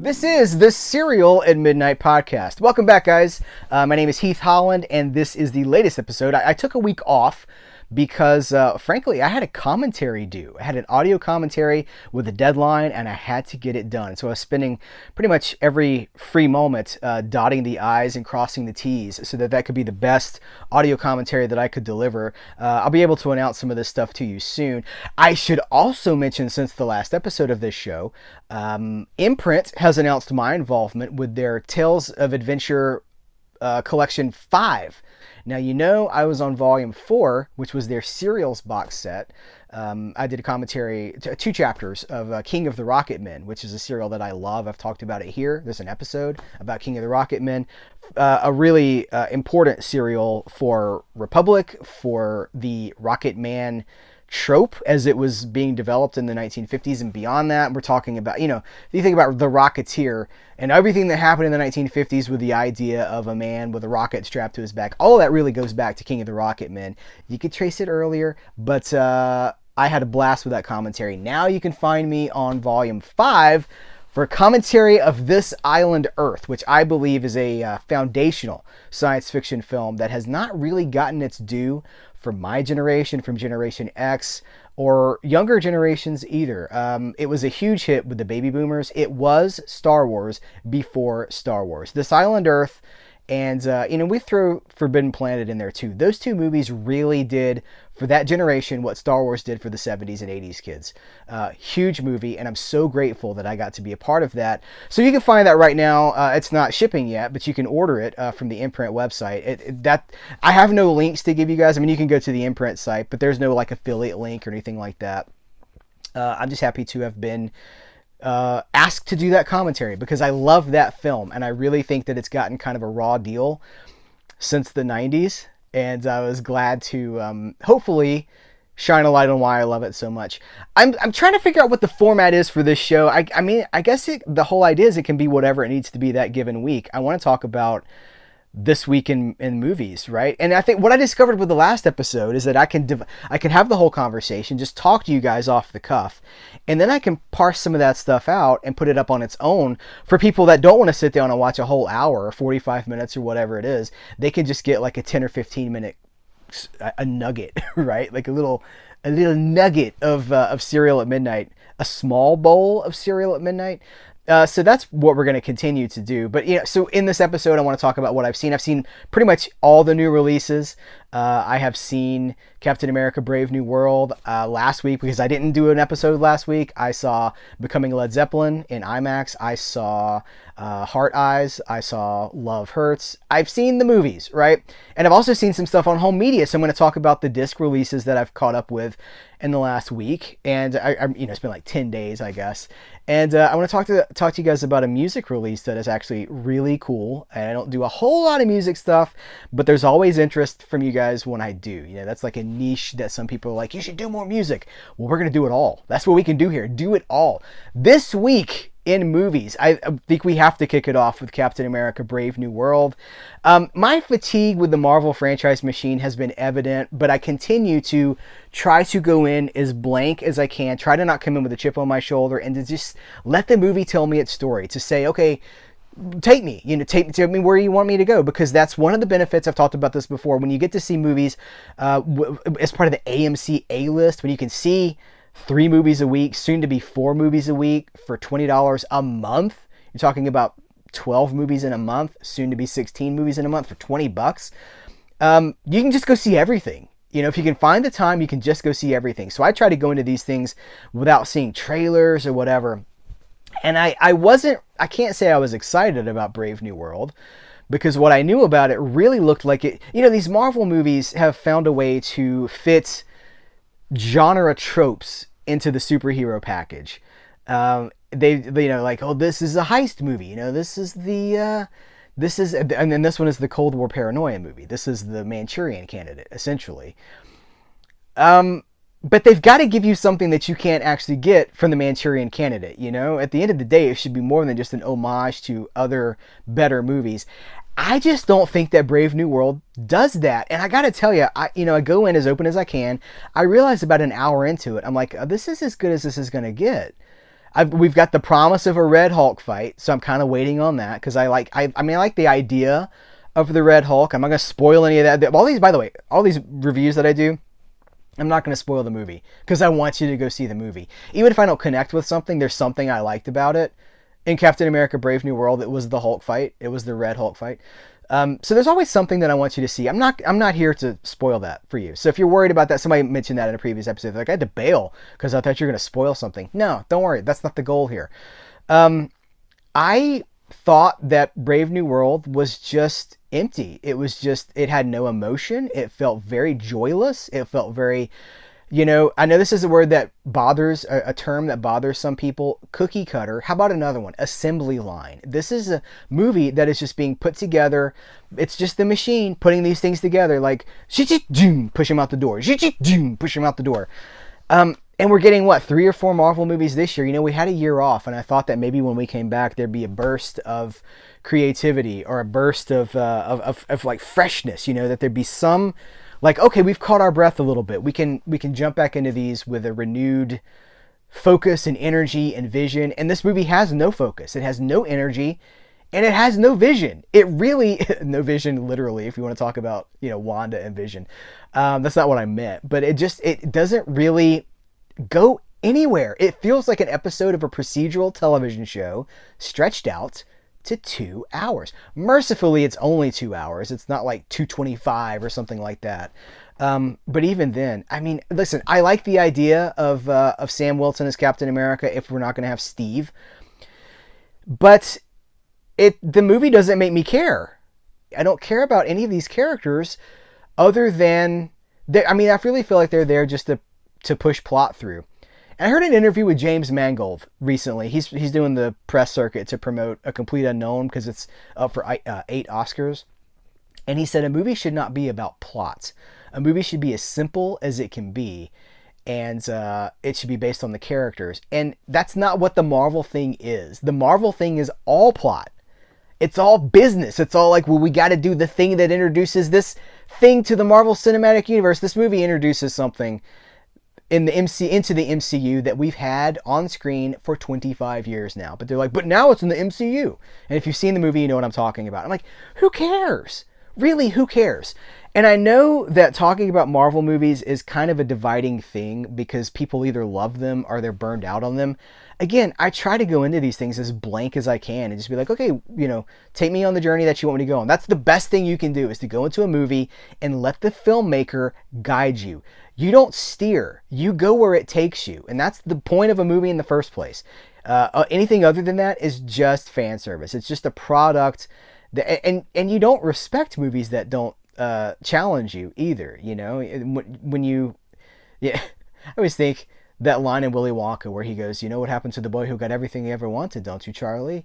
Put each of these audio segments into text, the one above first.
This is the Serial at Midnight podcast. Welcome back, guys. My name is Heath Holland, and this is the latest episode. I took a week off because, frankly, I had a commentary due. I had an audio commentary with a deadline, and I had to get it done. So I was spending pretty much every free moment dotting the I's and crossing the T's so that could be the best audio commentary that I could deliver. I'll be able to announce some of this stuff to you soon. I should also mention, since the last episode of this show, Imprint has announced my involvement with their Tales of Adventure Collection 5. Now, you know, I was on Volume 4, which was their Serials box set. I did a commentary, 2 chapters of King of the Rocket Men, which is a serial that I love. I've talked about it here. There's an episode about King of the Rocket Men. A really important serial for Republic, for the Rocket Man trope as it was being developed in the 1950s and beyond that. We're talking about, you know, if you think about the Rocketeer and everything that happened in the 1950s with the idea of a man with a rocket strapped to his back, all of that really goes back to King of the Rocket Men. You could trace it earlier, but I had a blast with that commentary. Now you can find me on Volume 5 for a commentary of This Island Earth, which I believe is a foundational science fiction film that has not really gotten its due from my generation, from Generation X, or younger generations either. It was a huge hit with the baby boomers. It was Star Wars before Star Wars. This Island Earth, and we throw Forbidden Planet in there too. Those 2 movies really did for that generation what Star Wars did for the 70s and 80s kids. Huge movie, and I'm so grateful that I got to be a part of that. So you can find that right now. It's not shipping yet, but you can order it from the Imprint website. I have no links to give you guys. I mean, you can go to the Imprint site, but there's no like affiliate link or anything like that. I'm just happy to have been asked to do that commentary because I love that film, and I really think that it's gotten kind of a raw deal since the 90s, and I was glad to hopefully shine a light on why I love it so much. I'm trying to figure out what the format is for this show. I mean, I guess the whole idea is it can be whatever it needs to be that given week. I want to talk about this week in movies, right? And I think what I discovered with the last episode is that I can have the whole conversation, just talk to you guys off the cuff, and then I can parse some of that stuff out and put it up on its own for people that don't want to sit down and watch a whole hour or 45 minutes or whatever it is. They can just get like a 10 or 15 minute a nugget, right? Like a little nugget of Cereal at Midnight, a small bowl of Cereal at Midnight. So that's what we're going to continue to do. But so in this episode, I want to talk about what I've seen. I've seen pretty much all the new releases. I have seen Captain America: Brave New World last week because I didn't do an episode last week. I saw Becoming Led Zeppelin in IMAX. I saw Heart Eyes. I saw Love Hurts. I've seen the movies, right? And I've also seen some stuff on home media. So I'm going to talk about the disc releases that I've caught up with in the last week. And it's been like 10 days, I guess. And I want to talk to you guys about a music release that is actually really cool. And I don't do a whole lot of music stuff, but there's always interest from you guys when I do. That's like a niche that some people are like, you should do more music. Well, we're going to do it all. That's what we can do here. Do it all. This week in movies, I think we have to kick it off with Captain America: Brave New World. My fatigue with the Marvel franchise machine has been evident, but I continue to try to go in as blank as I can, try to not come in with a chip on my shoulder, and to just let the movie tell me its story, to say, okay, take me where you want me to go, because that's one of the benefits. I've talked about this before. When you get to see movies as part of the AMC A-list, when you can see 3 movies a week, soon to be 4 movies a week for $20 a month. You're talking about 12 movies in a month, soon to be 16 movies in a month for $20. You can just go see everything. If you can find the time, you can just go see everything. So I try to go into these things without seeing trailers or whatever. And I can't say I was excited about Brave New World, because what I knew about it really looked like it. These Marvel movies have found a way to fit genre tropes into the superhero package. They like, oh, this is a heist movie. This is, and then this one is the Cold War paranoia movie. This is the Manchurian Candidate, essentially. But they've got to give you something that you can't actually get from the Manchurian Candidate. At the end of the day, it should be more than just an homage to other better movies. I just don't think that Brave New World does that. And I got to tell you, I go in as open as I can. I realized about an hour into it, I'm like, this is as good as this is going to get. we've got the promise of a Red Hulk fight, so I'm kind of waiting on that because I like the idea of the Red Hulk. I'm not gonna spoil any of that. All these, by the way, all these reviews that I do, I'm not gonna spoil the movie because I want you to go see the movie. Even if I don't connect with something, there's something I liked about it. In Captain America: Brave New World, it was the Hulk fight. It was the Red Hulk fight. So there's always something that I want you to see. I'm not here to spoil that for you. So if you're worried about that, somebody mentioned that in a previous episode. Like, I had to bail because I thought you were going to spoil something. No, don't worry. That's not the goal here. I thought that Brave New World was just empty. It had no emotion. It felt very joyless. It felt very, I know this is a word that bothers, a term that bothers some people. Cookie cutter. How about another one? Assembly line. This is a movie that is just being put together. It's just the machine putting these things together, like push him out the door, push him out the door. And we're getting 3 or 4 Marvel movies this year. We had a year off, and I thought that maybe when we came back, there'd be a burst of creativity or a burst of like freshness. That there'd be some. Like, okay, we've caught our breath a little bit. We can jump back into these with a renewed focus and energy and vision. And this movie has no focus. It has no energy, and it has no vision. It really, no vision literally, if you want to talk about, Wanda and Vision. That's not what I meant. But it doesn't really go anywhere. It feels like an episode of a procedural television show stretched out to 2 hours. Mercifully, it's only 2 hours. It's not like 225 or something like that. But even then, listen, I like the idea of Sam Wilson as Captain America if we're not going to have Steve. But the movie doesn't make me care. I don't care about any of these characters other than... I really feel like they're there just to push plot through. And I heard an interview with James Mangold recently. He's doing the press circuit to promote A Complete Unknown because it's up for 8 Oscars. And he said a movie should not be about plot. A movie should be as simple as it can be. And it should be based on the characters. And that's not what the Marvel thing is. The Marvel thing is all plot. It's all business. It's all like, well, we got to do the thing that introduces this thing to the Marvel Cinematic Universe. This movie introduces something into the MCU that we've had on screen for 25 years now. But they're like, but now it's in the MCU. And if you've seen the movie, you know what I'm talking about. I'm like, who cares? Really, who cares? And I know that talking about Marvel movies is kind of a dividing thing because people either love them or they're burned out on them. Again, I try to go into these things as blank as I can and just be like, okay, take me on the journey that you want me to go on. That's the best thing you can do, is to go into a movie and let the filmmaker guide you. You don't steer. You go where it takes you. And that's the point of a movie in the first place. Anything other than that is just fan service. It's just a product. And you don't respect movies that don't challenge you either. When you... Yeah, I always think that line in Willy Wonka where he goes, what happened to the boy who got everything he ever wanted, don't you, Charlie?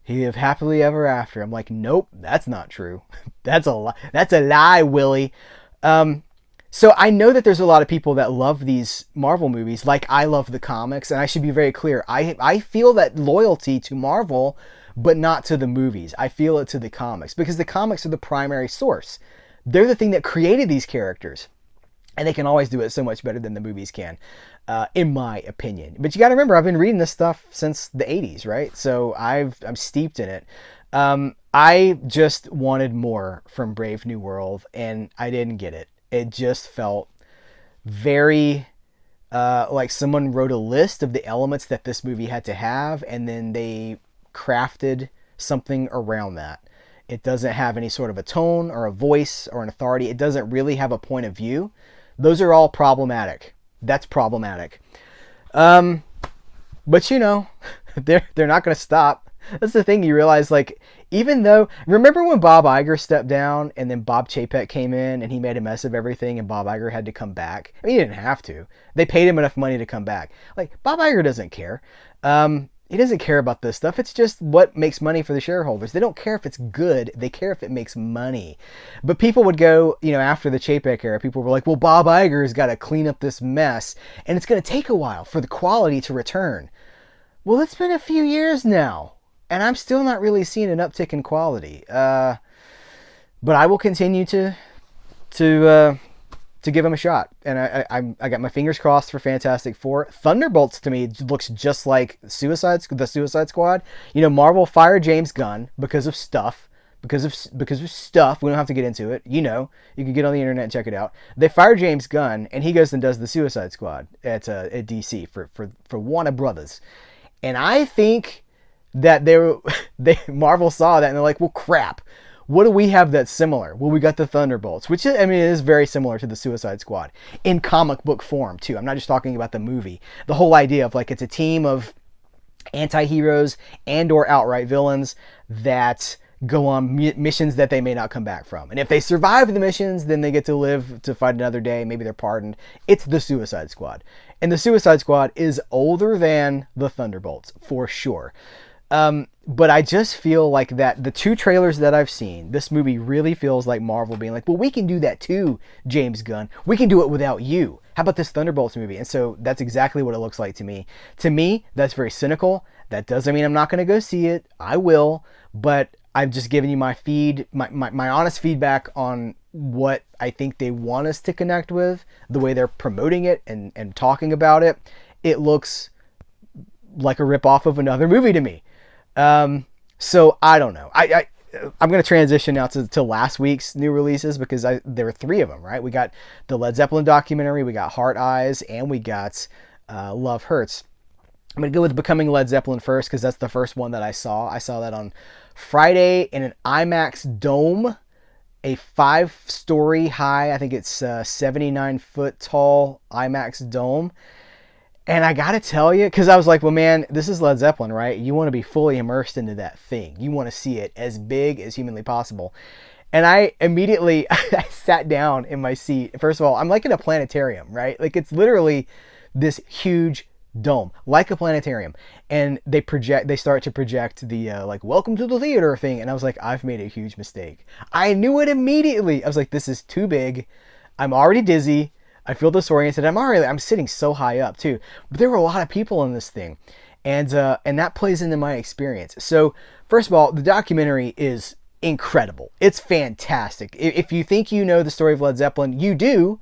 He lived happily ever after. I'm like, nope, that's not true. That's a lie. That's a lie, Willy. So I know that there's a lot of people that love these Marvel movies like I love the comics, and I should be very clear. I feel that loyalty to Marvel, but not to the movies. I feel it to the comics because the comics are the primary source. They're the thing that created these characters, and they can always do it so much better than the movies can, in my opinion. But you got to remember, I've been reading this stuff since the 80s, right? So I'm steeped in it. I just wanted more from Brave New World, and I didn't get it. It just felt very like someone wrote a list of the elements that this movie had to have, and then they crafted something around that. It doesn't have any sort of a tone or a voice or an authority. It doesn't really have a point of view. Those are all problematic. That's problematic. But they're not going to stop. That's the thing, you realize, like, even though, remember when Bob Iger stepped down and then Bob Chapek came in and he made a mess of everything and Bob Iger had to come back? I mean, he didn't have to. They paid him enough money to come back. Like, Bob Iger doesn't care. He doesn't care about this stuff. It's just what makes money for the shareholders. They don't care if it's good. They care if it makes money. But people would go, after the Chapek era, people were like, well, Bob Iger's got to clean up this mess, and it's going to take a while for the quality to return. Well, it's been a few years now, and I'm still not really seeing an uptick in quality. But I will continue to to give them a shot. And I got my fingers crossed for Fantastic Four. Thunderbolts to me looks just like the Suicide Squad. You know, Marvel fired James Gunn because of stuff. Because of stuff, we don't have to get into it. You know, you can get on the internet and check it out. They fire James Gunn, and he goes and does the Suicide Squad at DC for Warner Brothers. And I think that Marvel saw that and they're like, well, crap. What do we have that's similar? Well, we got the Thunderbolts, which it is very similar to the Suicide Squad in comic book form too. I'm not just talking about the movie. The whole idea of like it's a team of anti-heroes and or outright villains that go on missions that they may not come back from. And if they survive the missions, then they get to live to fight another day. Maybe they're pardoned. It's the Suicide Squad. And the Suicide Squad is older than the Thunderbolts, for sure. But I just feel like that the two trailers that I've seen, this movie really feels like Marvel being like, well, we can do that too, James Gunn. We can do it without you. How about this Thunderbolts movie? And so that's exactly what it looks like to me. To me, that's very cynical. That doesn't mean I'm not going to go see it. I will. But I'm just giving you my honest feedback on what I think they want us to connect with, the way they're promoting it and talking about it. It looks like a ripoff of another movie to me. So I don't know. I'm going to transition now to last week's new releases because there were three of them, right? We got the Led Zeppelin documentary, we got Heart Eyes, and we got Love Hurts. I'm going to go with Becoming Led Zeppelin first because that's the first one that I saw. I saw that on Friday in an IMAX dome, a 5-story high, I think it's 79 foot tall IMAX dome. And I got to tell you, because I was like, well, man, this is Led Zeppelin, right? You want to be fully immersed into that thing. You want to see it as big as humanly possible. And I immediately I sat down in my seat. First of all, I'm like in a planetarium, right? Like it's literally this huge dome, like a planetarium. And they start to project the like, welcome to the theater thing. And I was like, I've made a huge mistake. I knew it immediately. I was like, this is too big. I'm already dizzy. I feel disoriented. I'm sitting so high up too. But there were a lot of people in this thing. And that plays into my experience. So first of all, the documentary is incredible. It's fantastic. If you think you know the story of Led Zeppelin, you do.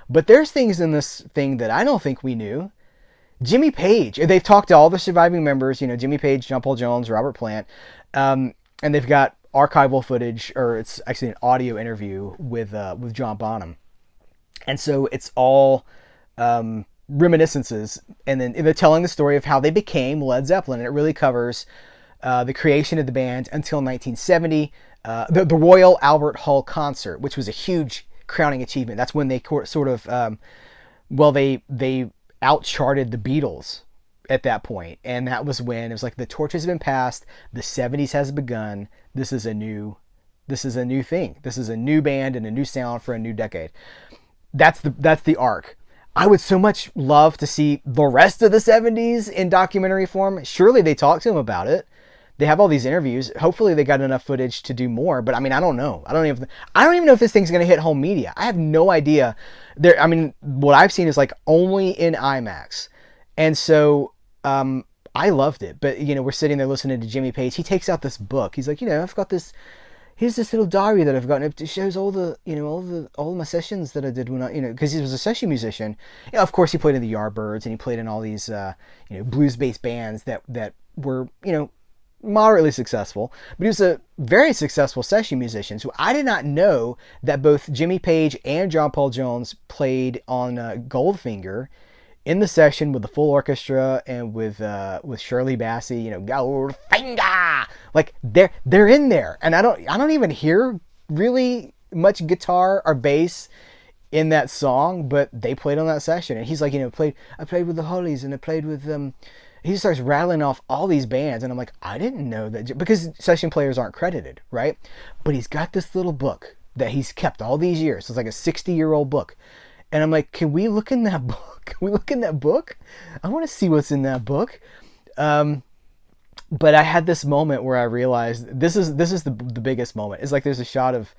But there's things in this thing that I don't think we knew. Jimmy Page. They've talked to all the surviving members, Jimmy Page, John Paul Jones, Robert Plant. And they've got archival footage, or it's actually an audio interview with John Bonham. And so it's all reminiscences. And then they're telling the story of how they became Led Zeppelin. And it really covers the creation of the band until 1970. The Royal Albert Hall concert, which was a huge crowning achievement. That's when they sort of, they outcharted the Beatles at that point. And that was when it was like the torch has been passed. The 70s has begun. This is a new thing. This is a new band and a new sound for a new decade. That's the arc. I would so much love to see the rest of the 70s in documentary form. Surely they talked to him about it. They have all these interviews. Hopefully they got enough footage to do more. But I mean, I don't know. I don't even know if this thing's going to hit home media. I have no idea. What I've seen is like only in IMAX. And so I loved it. But, we're sitting there listening to Jimmy Page. He takes out this book. He's like, I've got this. Here's this little diary that I've got, and it shows all my sessions that I did when because he was a session musician. Of course, he played in the Yardbirds, and he played in all these, blues-based bands that were, moderately successful. But he was a very successful session musician. So I did not know that both Jimmy Page and John Paul Jones played on Goldfinger in the session with the full orchestra and with Shirley Bassey, Goldfinger, like they're in there, and I don't even hear really much guitar or bass in that song, but they played on that session, and he's like, I played with the Hollies, and I played with He starts rattling off all these bands, and I'm like, I didn't know that, because session players aren't credited, right? But he's got this little book that he's kept all these years. So it's like a 60-year-old book. And I'm like, can we look in that book? Can we look in that book? I want to see what's in that book. But I had this moment where I realized this is the biggest moment. It's like there's a shot of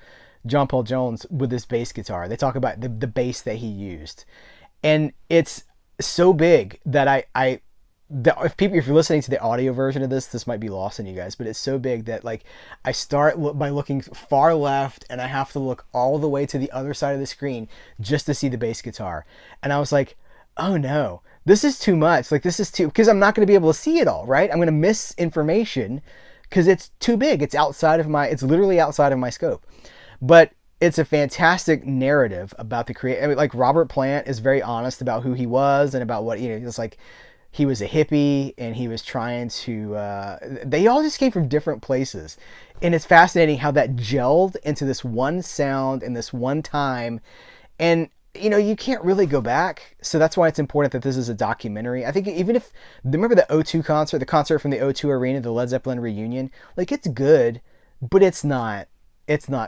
John Paul Jones with this bass guitar. They talk about the bass that he used. And it's so big that I if you're listening to the audio version of this might be lost on you guys, but it's so big that like I start by looking far left and I have to look all the way to the other side of the screen just to see the bass guitar. And I was like, oh no, this is too much. Like this is too, because I'm not going to be able to see it all, right? I'm going to miss information because it's too big. It's literally outside of my scope. But it's a fantastic narrative about the I mean, like Robert Plant is very honest about who he was and about what, it's like he was a hippie and he was trying to, they all just came from different places. And it's fascinating how that gelled into this one sound and this one time. And, you can't really go back. So that's why it's important that this is a documentary. I think even if, remember the O2 concert, the concert from the O2 Arena, the Led Zeppelin reunion, like it's good, but it's not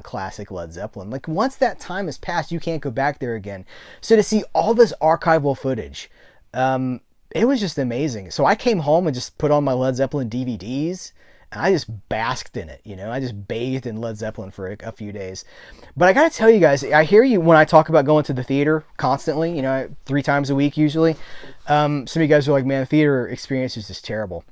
classic Led Zeppelin. Like once that time has passed, you can't go back there again. So to see all this archival footage, it was just amazing. So I came home and just put on my Led Zeppelin DVDs and I just basked in it. I just bathed in Led Zeppelin for a few days. But I got to tell you guys, I hear you when I talk about going to the theater constantly, 3 times a week usually. Some of you guys are like, man, the theater experience is just terrible.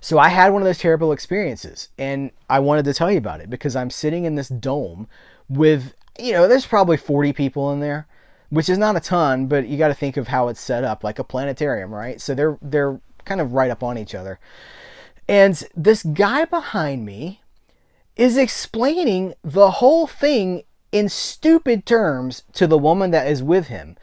So I had one of those terrible experiences and I wanted to tell you about it because I'm sitting in this dome with, there's probably 40 people in there, which is not a ton, but you got to think of how it's set up like a planetarium, right? So they're kind of right up on each other. And this guy behind me is explaining the whole thing in stupid terms to the woman that is with him.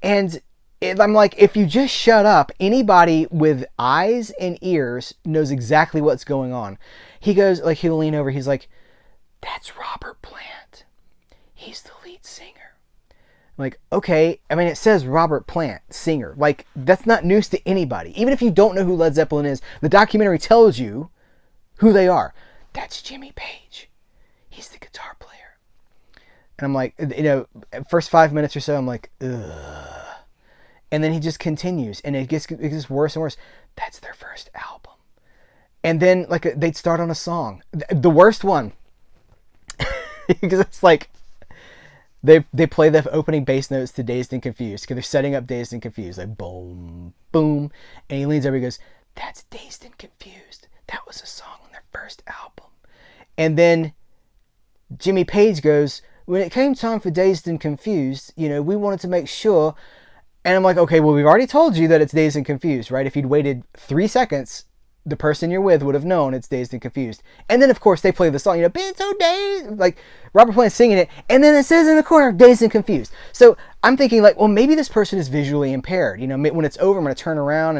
And I'm like, if you just shut up, anybody with eyes and ears knows exactly what's going on. He goes, like, he'll lean over. He's like, that's Robert Plant. He's the lead singer. I'm like, okay. I mean, it says Robert Plant, singer. Like, that's not news to anybody. Even if you don't know who Led Zeppelin is, the documentary tells you who they are. That's Jimmy Page. He's the guitar player. And I'm like, first 5 minutes or so, I'm like, ugh. And then he just continues, and it gets worse and worse. That's their first album. And then, like, they'd start on a song. The worst one. Because it's like, they play the opening bass notes to Dazed and Confused, because they're setting up Dazed and Confused. Like, boom, boom. And he leans over and goes, that's Dazed and Confused. That was a song on their first album. And then Jimmy Page goes, when it came time for Dazed and Confused, we wanted to make sure. And I'm like, okay, well, we've already told you that it's Dazed and Confused, right? If you'd waited 3 seconds, the person you're with would have known it's Dazed and Confused. And then, of course, they play the song, been so dazed, like Robert Plant singing it. And then it says in the corner, Dazed and Confused. So I'm thinking like, well, maybe this person is visually impaired. When it's over, I'm going to turn around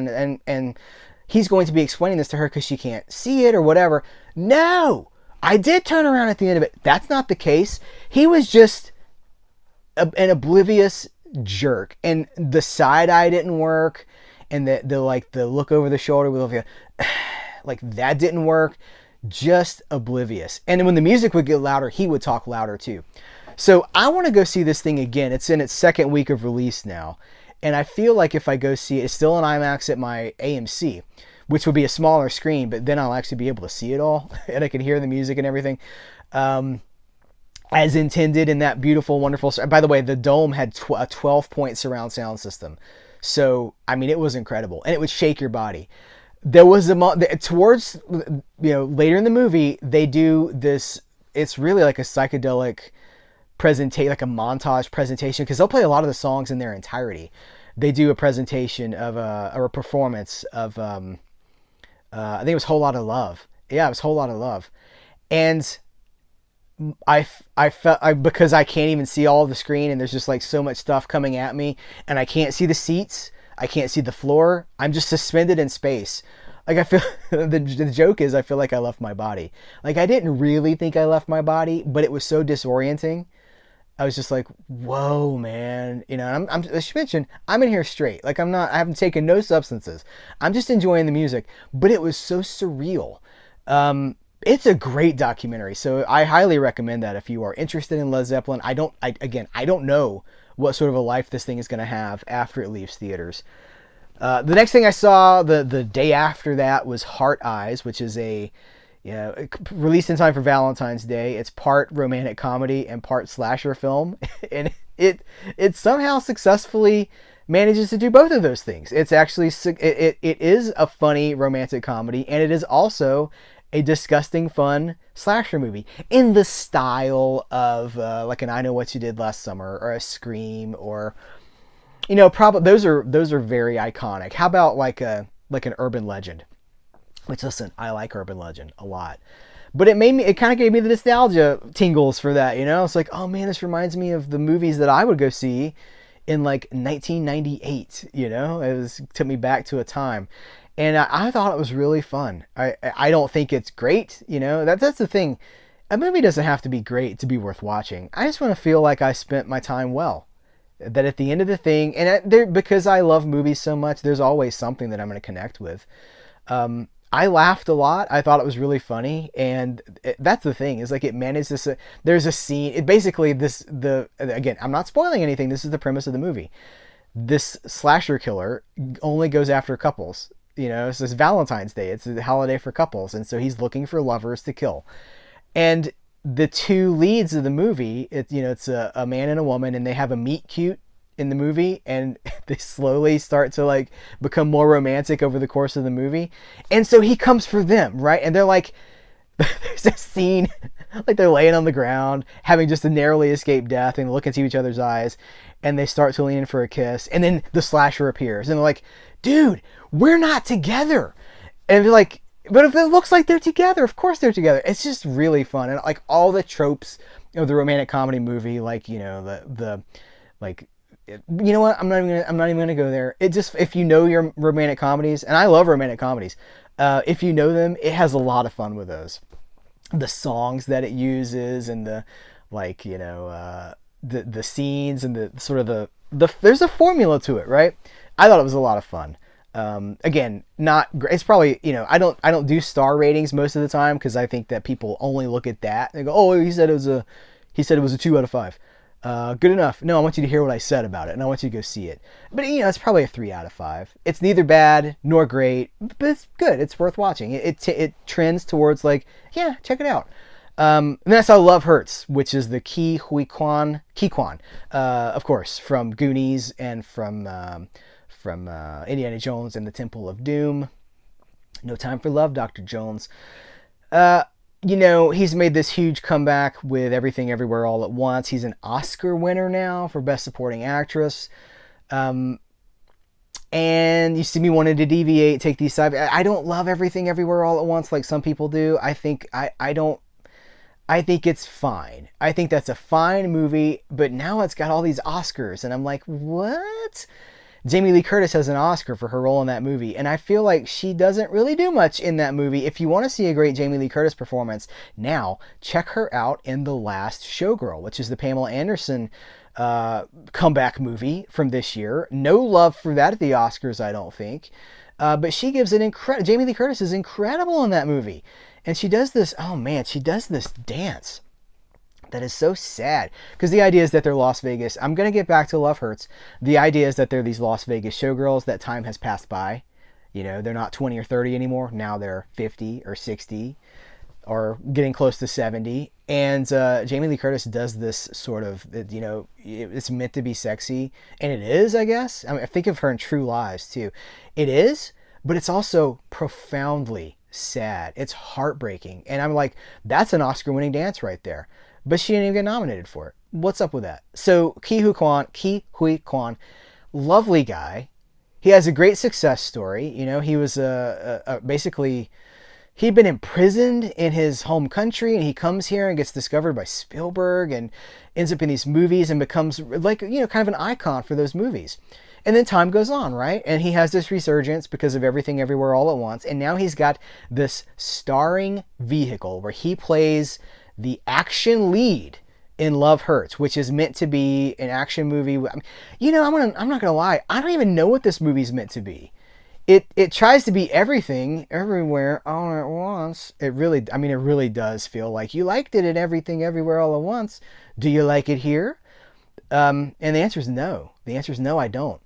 and he's going to be explaining this to her because she can't see it or whatever. No, I did turn around at the end of it. That's not the case. He was just an oblivious jerk, and the side eye didn't work, and the look over the shoulder with like that didn't work. Just oblivious. And then when the music would get louder, he would talk louder too. So I want to go see this thing again. It's in its second week of release now, and I feel like if I go see it, it's still in IMAX at my AMC, which would be a smaller screen, but then I'll actually be able to see it all and I can hear the music and everything. As intended in that beautiful, wonderful. By the way, the dome had a 12-point surround sound system. So, I mean, it was incredible. And it would shake your body. There was towards, later in the movie, they do this, it's really like a psychedelic presentation, like a montage presentation, because they'll play a lot of the songs in their entirety. They do a presentation of, or a performance of, I think it was Whole Lotta Love. Yeah, it was Whole Lotta Love. And I felt because I can't even see all of the screen and there's just like so much stuff coming at me and I can't see the seats, I can't see the floor, I'm just suspended in space. Like I feel the joke is I feel like I left my body. Like I didn't really think I left my body, but it was so disorienting. I was just like, whoa, man. I'm I should mention, I'm in here straight. Like I haven't taken no substances. I'm just enjoying the music, but it was so surreal. It's a great documentary, so I highly recommend that if you are interested in Led Zeppelin. I don't know what sort of a life this thing is going to have after it leaves theaters. The next thing I saw the day after that was Heart Eyes, which is released in time for Valentine's Day. It's part romantic comedy and part slasher film, and it somehow successfully manages to do both of those things. It's actually it is a funny romantic comedy, and it is also a disgusting fun slasher movie in the style of like an I Know What You Did Last Summer or a Scream, or probably those are very iconic. How about like an Urban Legend? Which, listen, I like Urban Legend a lot. But it kind of gave me the nostalgia tingles for that, It's like, oh man, this reminds me of the movies that I would go see in like 1998, took me back to a time. And I thought it was really fun. I don't think it's great, that's the thing. A movie doesn't have to be great to be worth watching. I just want to feel like I spent my time well. That at the end of the thing, and because I love movies so much, there's always something that I'm going to connect with. I laughed a lot. I thought it was really funny, and that's the thing. Is like it manages this. There's a scene. It basically again. I'm not spoiling anything. This is the premise of the movie. This slasher killer only goes after couples. It's this Valentine's Day. It's a holiday for couples, and so he's looking for lovers to kill. And the two leads of the movie, it's a man and a woman, and they have a meet cute in the movie, and they slowly start to like become more romantic over the course of the movie. And so he comes for them, right? And they're like, there's a scene like they're laying on the ground having just a narrowly escaped death, and look into each other's eyes, and they start to lean in for a kiss, and then the slasher appears, and they're like, dude, we're not together. And they're like, but if it looks like they're together, of course they're together. It's just really fun. And like all the tropes of the romantic comedy movie, like, the like, you know what? I'm not even gonna go there. It just, if you know your romantic comedies, and I love romantic comedies, if you know them, it has a lot of fun with those. The songs that it uses, and the like, the scenes, and the sort of the there's a formula to it, right? I thought it was a lot of fun. Again, not great. It's probably, I don't do star ratings most of the time, because I think that people only look at that. They go, oh, he said it was a 2 out of 5. Good enough. No, I want you to hear what I said about it, and I want you to go see it. But it's probably a 3 out of 5. It's neither bad nor great, but it's good. It's worth watching. It trends towards like, yeah, check it out. And that's how Love Hurts, which is the Ke Huy Quan, of course, from Goonies and from Indiana Jones and the Temple of Doom. No Time for Love, Dr. Jones. He's made this huge comeback with Everything Everywhere All at Once. He's an Oscar winner now for Best Supporting Actress. And you see me wanting to deviate, take these side. I don't love Everything Everywhere All at Once like some people do. I think it's fine. I think that's a fine movie, but now it's got all these Oscars, and I'm like, what? Jamie Lee Curtis has an Oscar for her role in that movie, and I feel like she doesn't really do much in that movie. If you want to see a great Jamie Lee Curtis performance, now check her out in The Last Showgirl, which is the Pamela Anderson comeback movie from this year. No love for that at the Oscars, I don't think. But she gives Jamie Lee Curtis is incredible in that movie. And she does this dance that is so sad, because the idea is that they're Las Vegas. I'm going to get back to Love Hurts. The idea is that they're these Las Vegas showgirls. That time has passed by. They're not 20 or 30 anymore. Now they're 50 or 60 or getting close to 70. And Jamie Lee Curtis does this sort of, it's meant to be sexy. And it is, I guess. I think of her in True Lies too. It is, but it's also profoundly sad. It's heartbreaking. And I'm like, that's an Oscar-winning dance right there. But she didn't even get nominated for it. What's up with that? So Ke Huy Quan, lovely guy. He has a great success story. He was basically, he'd been imprisoned in his home country, and he comes here and gets discovered by Spielberg and ends up in these movies and becomes like, kind of an icon for those movies. And then time goes on, right? And he has this resurgence because of Everything Everywhere All at Once. And now he's got this starring vehicle where he plays the action lead in Love Hurts, which is meant to be an action movie. I'm not gonna lie, I don't even know what this movie's meant to be. It tries to be everything, everywhere, all at once. It really does feel like you liked it in Everything Everywhere All at Once. Do you like it here? And the answer is no. The answer is no, I don't.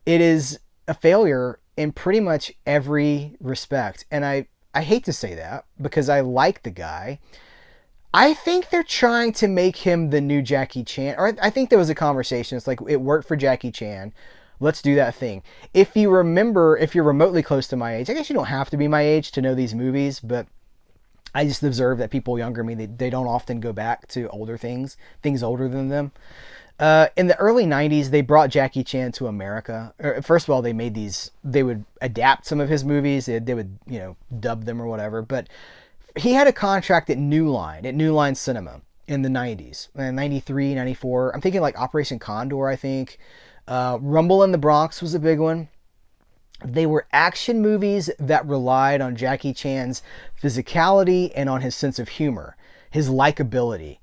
It is a failure in pretty much every respect, and I hate to say that because I like the guy. I think they're trying to make him the new Jackie Chan. Or I think there was a conversation. It's like it worked for Jackie Chan, Let's do that thing. If you remember, if you're remotely close to my age, I guess you don't have to be my age to know these movies, but I just observe that people younger than me, they don't often go back to older things older than them. In the early 90s, they brought Jackie Chan to America. First of all, they would adapt some of his movies. They would, dub them or whatever. But he had a contract at New Line Cinema in the 90s, 93, 94. I'm thinking like Operation Condor, I think. Rumble in the Bronx was a big one. They were action movies that relied on Jackie Chan's physicality and on his sense of humor, his likability.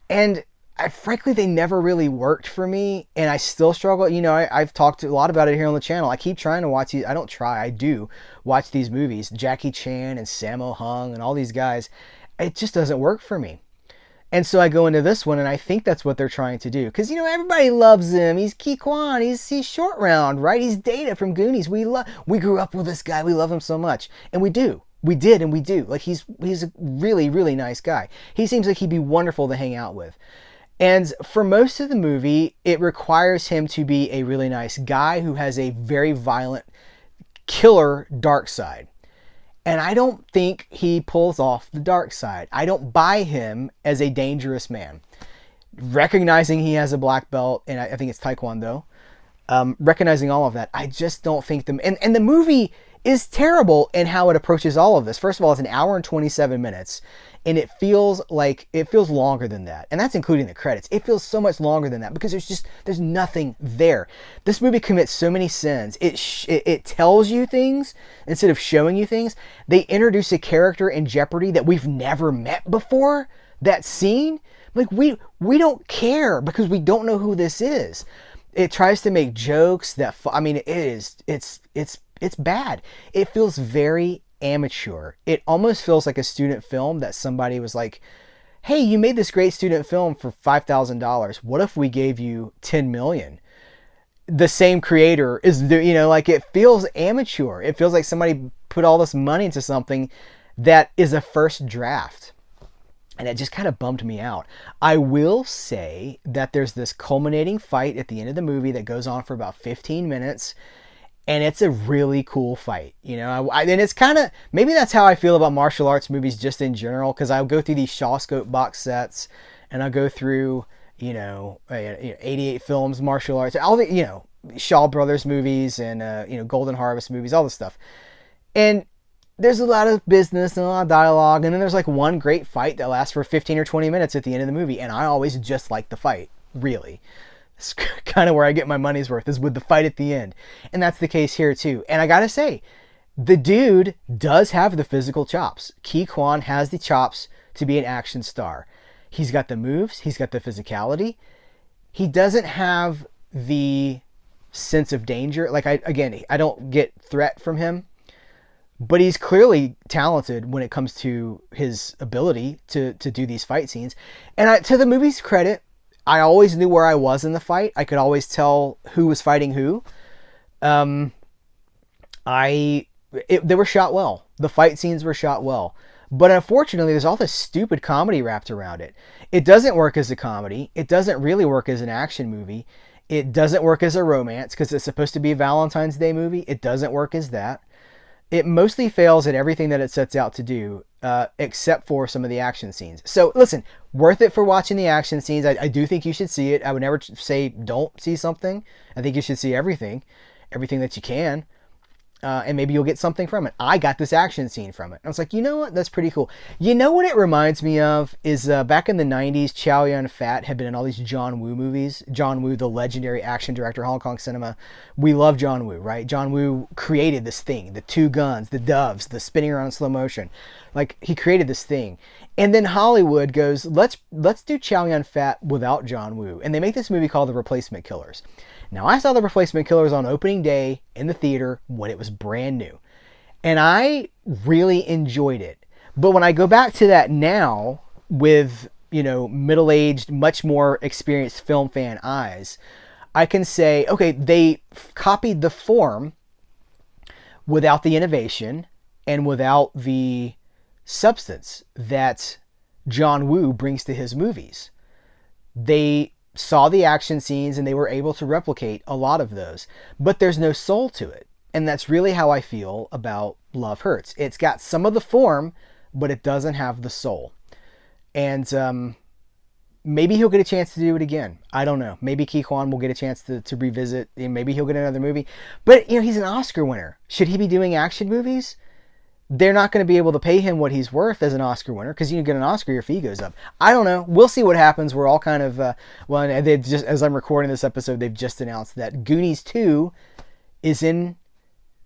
And frankly, they never really worked for me, and I still struggle. I've talked a lot about it here on the channel. I keep trying to watch these. I don't try. I do watch these movies. Jackie Chan and Sammo Hung and all these guys. It just doesn't work for me. And so I go into this one, and I think that's what they're trying to do. Because, everybody loves him. He's Ki Kwan. He's short round, right? He's Data from Goonies. We grew up with this guy. We love him so much. And we do. We did, and we do. Like, he's a really, really nice guy. He seems like he'd be wonderful to hang out with. And for most of the movie, it requires him to be a really nice guy who has a very violent, killer dark side. And I don't think he pulls off the dark side. I don't buy him as a dangerous man. Recognizing he has a black belt, and I think it's Taekwondo, recognizing all of that, I just don't think and the movie is terrible in how it approaches all of this. First of all, it's an hour and 27 minutes, and it feels longer than that. And that's including the credits. It feels so much longer than that because there's nothing there. This movie commits so many sins. It tells you things instead of showing you things. They introduce a character in jeopardy that we've never met before. That scene, like we don't care because we don't know who this is. It tries to make jokes that, it's bad. It feels very amateur. It almost feels like a student film that somebody was like, hey, you made this great student film for $5,000. What if we gave you $10 million? The same creator is, it feels amateur. It feels like somebody put all this money into something that is a first draft. And it just kind of bummed me out. I will say that there's this culminating fight at the end of the movie that goes on for about 15 minutes. And it's a really cool fight, and it's kind of, maybe that's how I feel about martial arts movies just in general, because I'll go through these Shawscope box sets, and I'll go through, 88 films, martial arts, all the, Shaw Brothers movies, and, Golden Harvest movies, all this stuff. And there's a lot of business and a lot of dialogue, and then there's like one great fight that lasts for 15 or 20 minutes at the end of the movie, and I always just like the fight, really. It's kind of where I get my money's worth, is with the fight at the end. And that's the case here too. And I gotta say, the dude does have the physical chops. Ki Kwan has the chops to be an action star. He's got the moves. He's got the physicality. He doesn't have the sense of danger. Like, I don't get threat from him. But he's clearly talented when it comes to his ability to do these fight scenes. And to the movie's credit, I always knew where I was in the fight. I could always tell who was fighting who. They were shot well. The fight scenes were shot well. But unfortunately, there's all this stupid comedy wrapped around it. It doesn't work as a comedy. It doesn't really work as an action movie. It doesn't work as a romance because it's supposed to be a Valentine's Day movie. It doesn't work as that. It mostly fails at everything that it sets out to do, except for some of the action scenes. So listen, worth it for watching the action scenes. I do think you should see it. I would never say don't see something. I think you should see everything that you can. And maybe you'll get something from it. I got this action scene from it. I was like, you know what? That's pretty cool. You know what it reminds me of is back in the 90s, Chow Yun-fat had been in all these John Woo movies. John Woo, the legendary action director, Hong Kong cinema. We love John Woo, right? John Woo created this thing, the two guns, the doves, the spinning around in slow motion. Like, he created this thing. And then Hollywood goes, let's do Chow Yun-fat without John Woo. And they make this movie called The Replacement Killers. Now, I saw The Replacement Killers on opening day in the theater when it was brand new. And I really enjoyed it. But when I go back to that now with, middle-aged, much more experienced film fan eyes, I can say, okay, they copied the form without the innovation and without the substance that John Woo brings to his movies. They saw the action scenes and they were able to replicate a lot of those. But there's no soul to it. And that's really how I feel about Love Hurts. It's got some of the form, but it doesn't have the soul. And maybe he'll get a chance to do it again. I don't know. Maybe Ke Quan will get a chance to revisit. And maybe he'll get another movie. But, he's an Oscar winner. Should he be doing action movies? They're not going to be able to pay him what he's worth as an Oscar winner, because you get an Oscar, your fee goes up. I don't know. We'll see what happens. We're all kind of, they just, as I'm recording this episode, they've just announced that Goonies 2 is in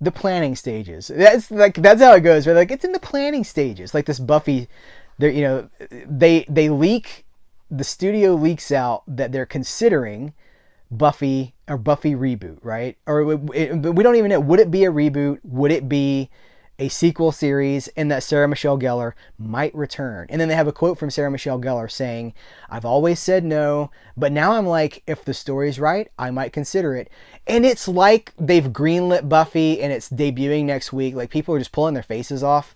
the planning stages. That's how it goes, right? Like, it's in the planning stages. Like this Buffy, they leak, the studio leaks out that they're considering Buffy reboot, right? Or we don't even know. Would it be a reboot? Would it be a sequel series, and that Sarah Michelle Gellar might return? And then they have a quote from Sarah Michelle Gellar saying, "I've always said no, but now I'm like, if the story's right, I might consider it." And it's like they've greenlit Buffy and it's debuting next week. Like, people are just pulling their faces off.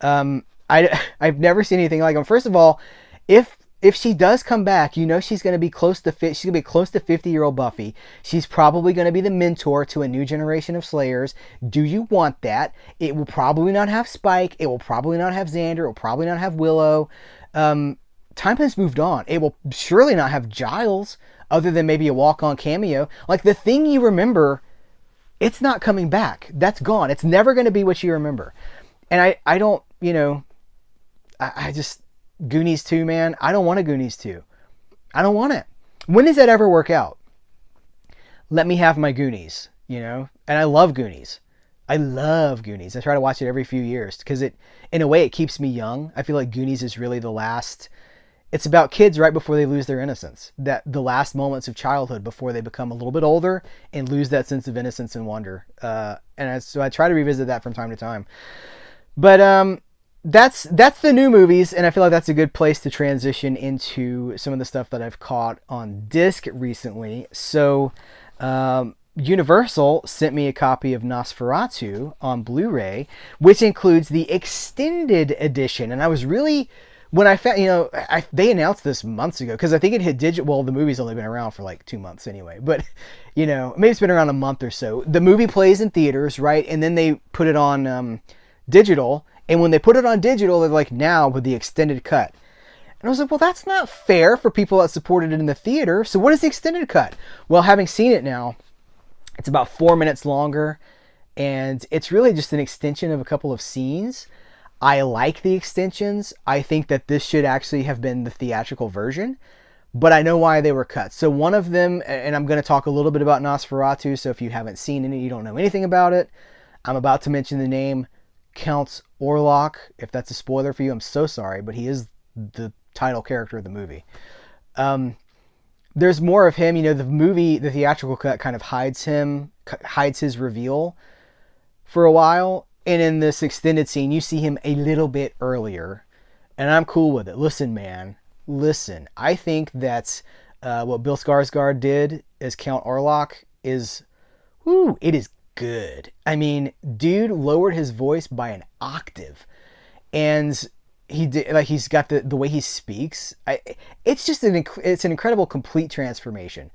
I've never seen anything like them. First of all, if she does come back, she's going to be close to 50-year-old Buffy. She's probably going to be the mentor to a new generation of Slayers. Do you want that? It will probably not have Spike. It will probably not have Xander. It will probably not have Willow. Time has moved on. It will surely not have Giles, other than maybe a walk-on cameo. Like, the thing you remember, it's not coming back. That's gone. It's never going to be what you remember. And I don't, I just... Goonies 2, man. I don't want a Goonies 2. I don't want it. When does that ever work out? Let me have my Goonies, And I love Goonies. I try to watch it every few years because in a way, it keeps me young. I feel like Goonies is really the last... It's about kids right before they lose their innocence. That the last moments of childhood before they become a little bit older and lose that sense of innocence and wonder. So I try to revisit that from time to time. But, that's the new movies, and I feel like that's a good place to transition into some of the stuff that I've caught on disc recently. So, Universal sent me a copy of Nosferatu on Blu-ray, which includes the extended edition. And I was really, when I found, they announced this months ago, because I think it hit digital. Well, the movie's only been around for like 2 months anyway, but maybe it's been around a month or so. The movie plays in theaters, right? And then they put it on digital. And when they put it on digital, they're like, now with the extended cut. And I was like, well, that's not fair for people that supported it in the theater. So what is the extended cut? Well, having seen it now, it's about 4 minutes longer. And it's really just an extension of a couple of scenes. I like the extensions. I think that this should actually have been the theatrical version. But I know why they were cut. So one of them, and I'm going to talk a little bit about Nosferatu. So if you haven't seen it, you don't know anything about it, I'm about to mention the name Count Orlok. If that's a spoiler for you, I'm so sorry, but he is the title character of the movie. There's more of him. The theatrical cut kind of hides his reveal for a while. And in this extended scene, you see him a little bit earlier. And I'm cool with it. Listen, man. Listen. I think that's what Bill Skarsgård did as Count Orlok is... it is good. I mean, dude lowered his voice by an octave, and he did, like, he's got the way he speaks. It's just an incredible complete transformation.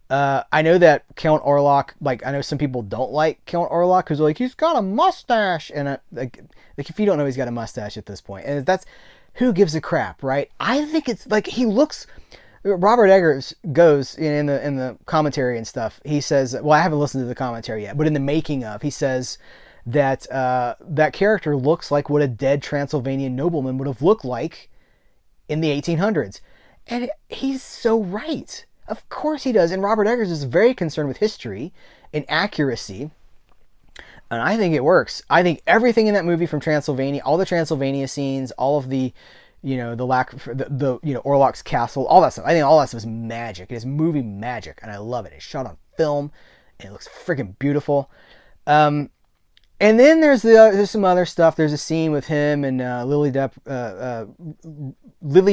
I know that Count Orlok, I know some people don't like Count Orlok because they're like, he's got a mustache, and like if you don't know, he's got a mustache at this point, and that's, who gives a crap, right? I think it's like, he looks. Robert Eggers goes in the commentary and stuff. He says, well, I haven't listened to the commentary yet, but in the making of, he says that that character looks like what a dead Transylvanian nobleman would have looked like in the 1800s. And he's so right. Of course he does. And Robert Eggers is very concerned with history and accuracy. And I think it works. I think everything in that movie from Transylvania, all the Transylvania scenes, all of the Orlok's castle, all that stuff. I think all that stuff is magic. It is movie magic, and I love it. It's shot on film, and it looks freaking beautiful. And then there's some other stuff. There's a scene with him and Lily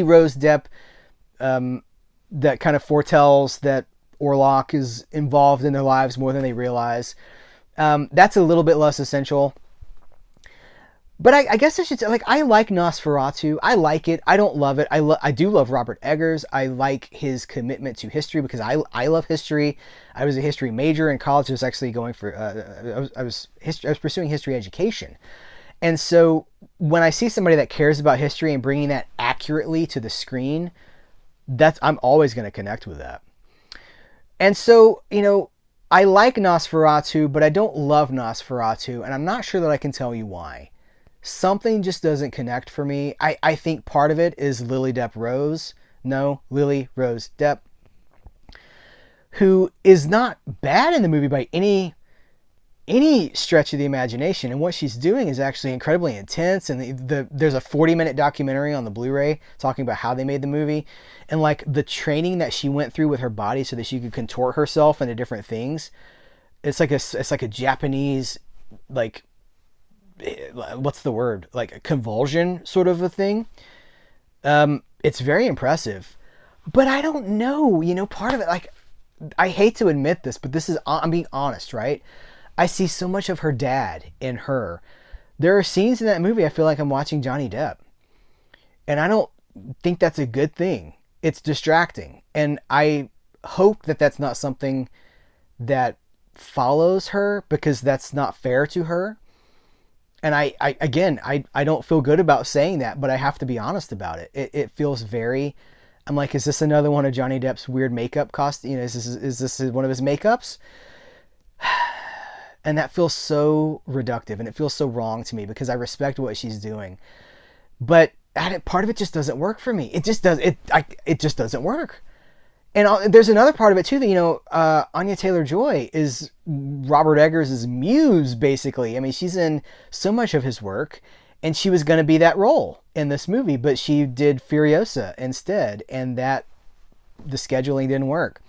Rose Depp that kind of foretells that Orlok is involved in their lives more than they realize. That's a little bit less essential. But I guess I should say, like, I like Nosferatu. I like it. I don't love it. I do love Robert Eggers. I like his commitment to history because I love history. I was a history major in college. I was actually going for I was pursuing history education. And so when I see somebody that cares about history and bringing that accurately to the screen, I'm always going to connect with that. And so, I like Nosferatu, but I don't love Nosferatu, and I'm not sure that I can tell you why. Something just doesn't connect for me. I think part of it is Lily Rose Depp, who is not bad in the movie by any stretch of the imagination, and what she's doing is actually incredibly intense. And there's a 40-minute documentary on the Blu-ray talking about how they made the movie, and like the training that she went through with her body so that she could contort herself into different things. It's like a Japanese, like, what's the word, like a convulsion sort of a thing. It's very impressive, but I don't know, part of it, like, I hate to admit this, but I'm being honest, right? I see so much of her dad in her. There are scenes in that movie I feel like I'm watching Johnny Depp, and I don't think that's a good thing. It's distracting, and I hope that that's not something that follows her, because that's not fair to her. And I don't feel good about saying that, but I have to be honest about it. It feels very, I'm like, is this another one of Johnny Depp's weird makeup costumes? Is this one of his makeups? And that feels so reductive, and it feels so wrong to me because I respect what she's doing. But part of it just doesn't work for me. It just doesn't work. And there's another part of it too that, Anya Taylor-Joy is Robert Eggers' muse, basically. I mean, she's in so much of his work, and she was going to be that role in this movie, but she did Furiosa instead, and the scheduling didn't work.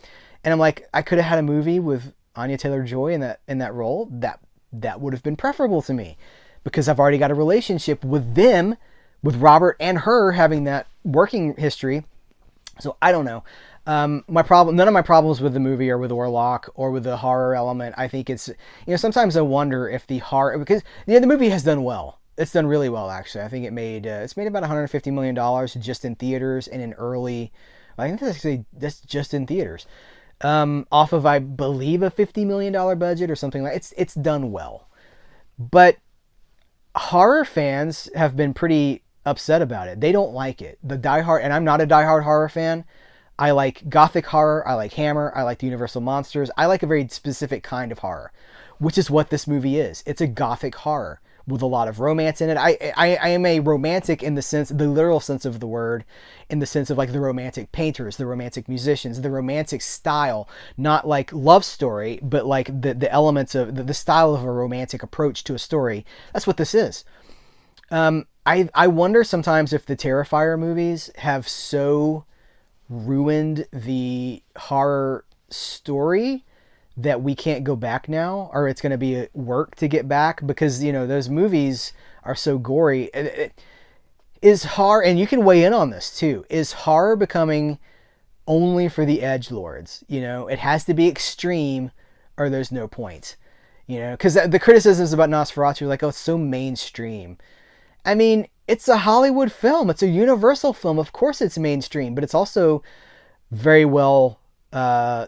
And I'm like, I could have had a movie with Anya Taylor-Joy in that role. That would have been preferable to me, because I've already got a relationship with them, with Robert and her having that working history. So I don't know. None of my problems with the movie are with Orlok or with the horror element. I think it's, sometimes I wonder if the horror, because the movie has done well. It's done really well, actually. I think it's made about $150 million just in theaters and in early, I think that's just in theaters. Off of, I believe, a $50 million budget or something like that. It's done well. But horror fans have been pretty upset about it. They don't like it. And I'm not a diehard horror fan. I like gothic horror, I like Hammer, I like the Universal Monsters. I like a very specific kind of horror, which is what this movie is. It's a gothic horror with a lot of romance in it. I am a romantic in the literal sense of the word, in the sense of like the romantic painters, the romantic musicians, the romantic style, not like love story, but like the elements of the style of a romantic approach to a story. That's what this is. I wonder sometimes if the Terrifier movies have so ruined the horror story that we can't go back now, or it's going to be work to get back, because those movies are so gory. Is horror, and you can weigh in on this too, is horror becoming only for the edgelords? It has to be extreme or there's no point, because the criticisms about Nosferatu are like, oh, it's so mainstream. I mean, it's a Hollywood film. It's a Universal film. Of course it's mainstream, but it's also very well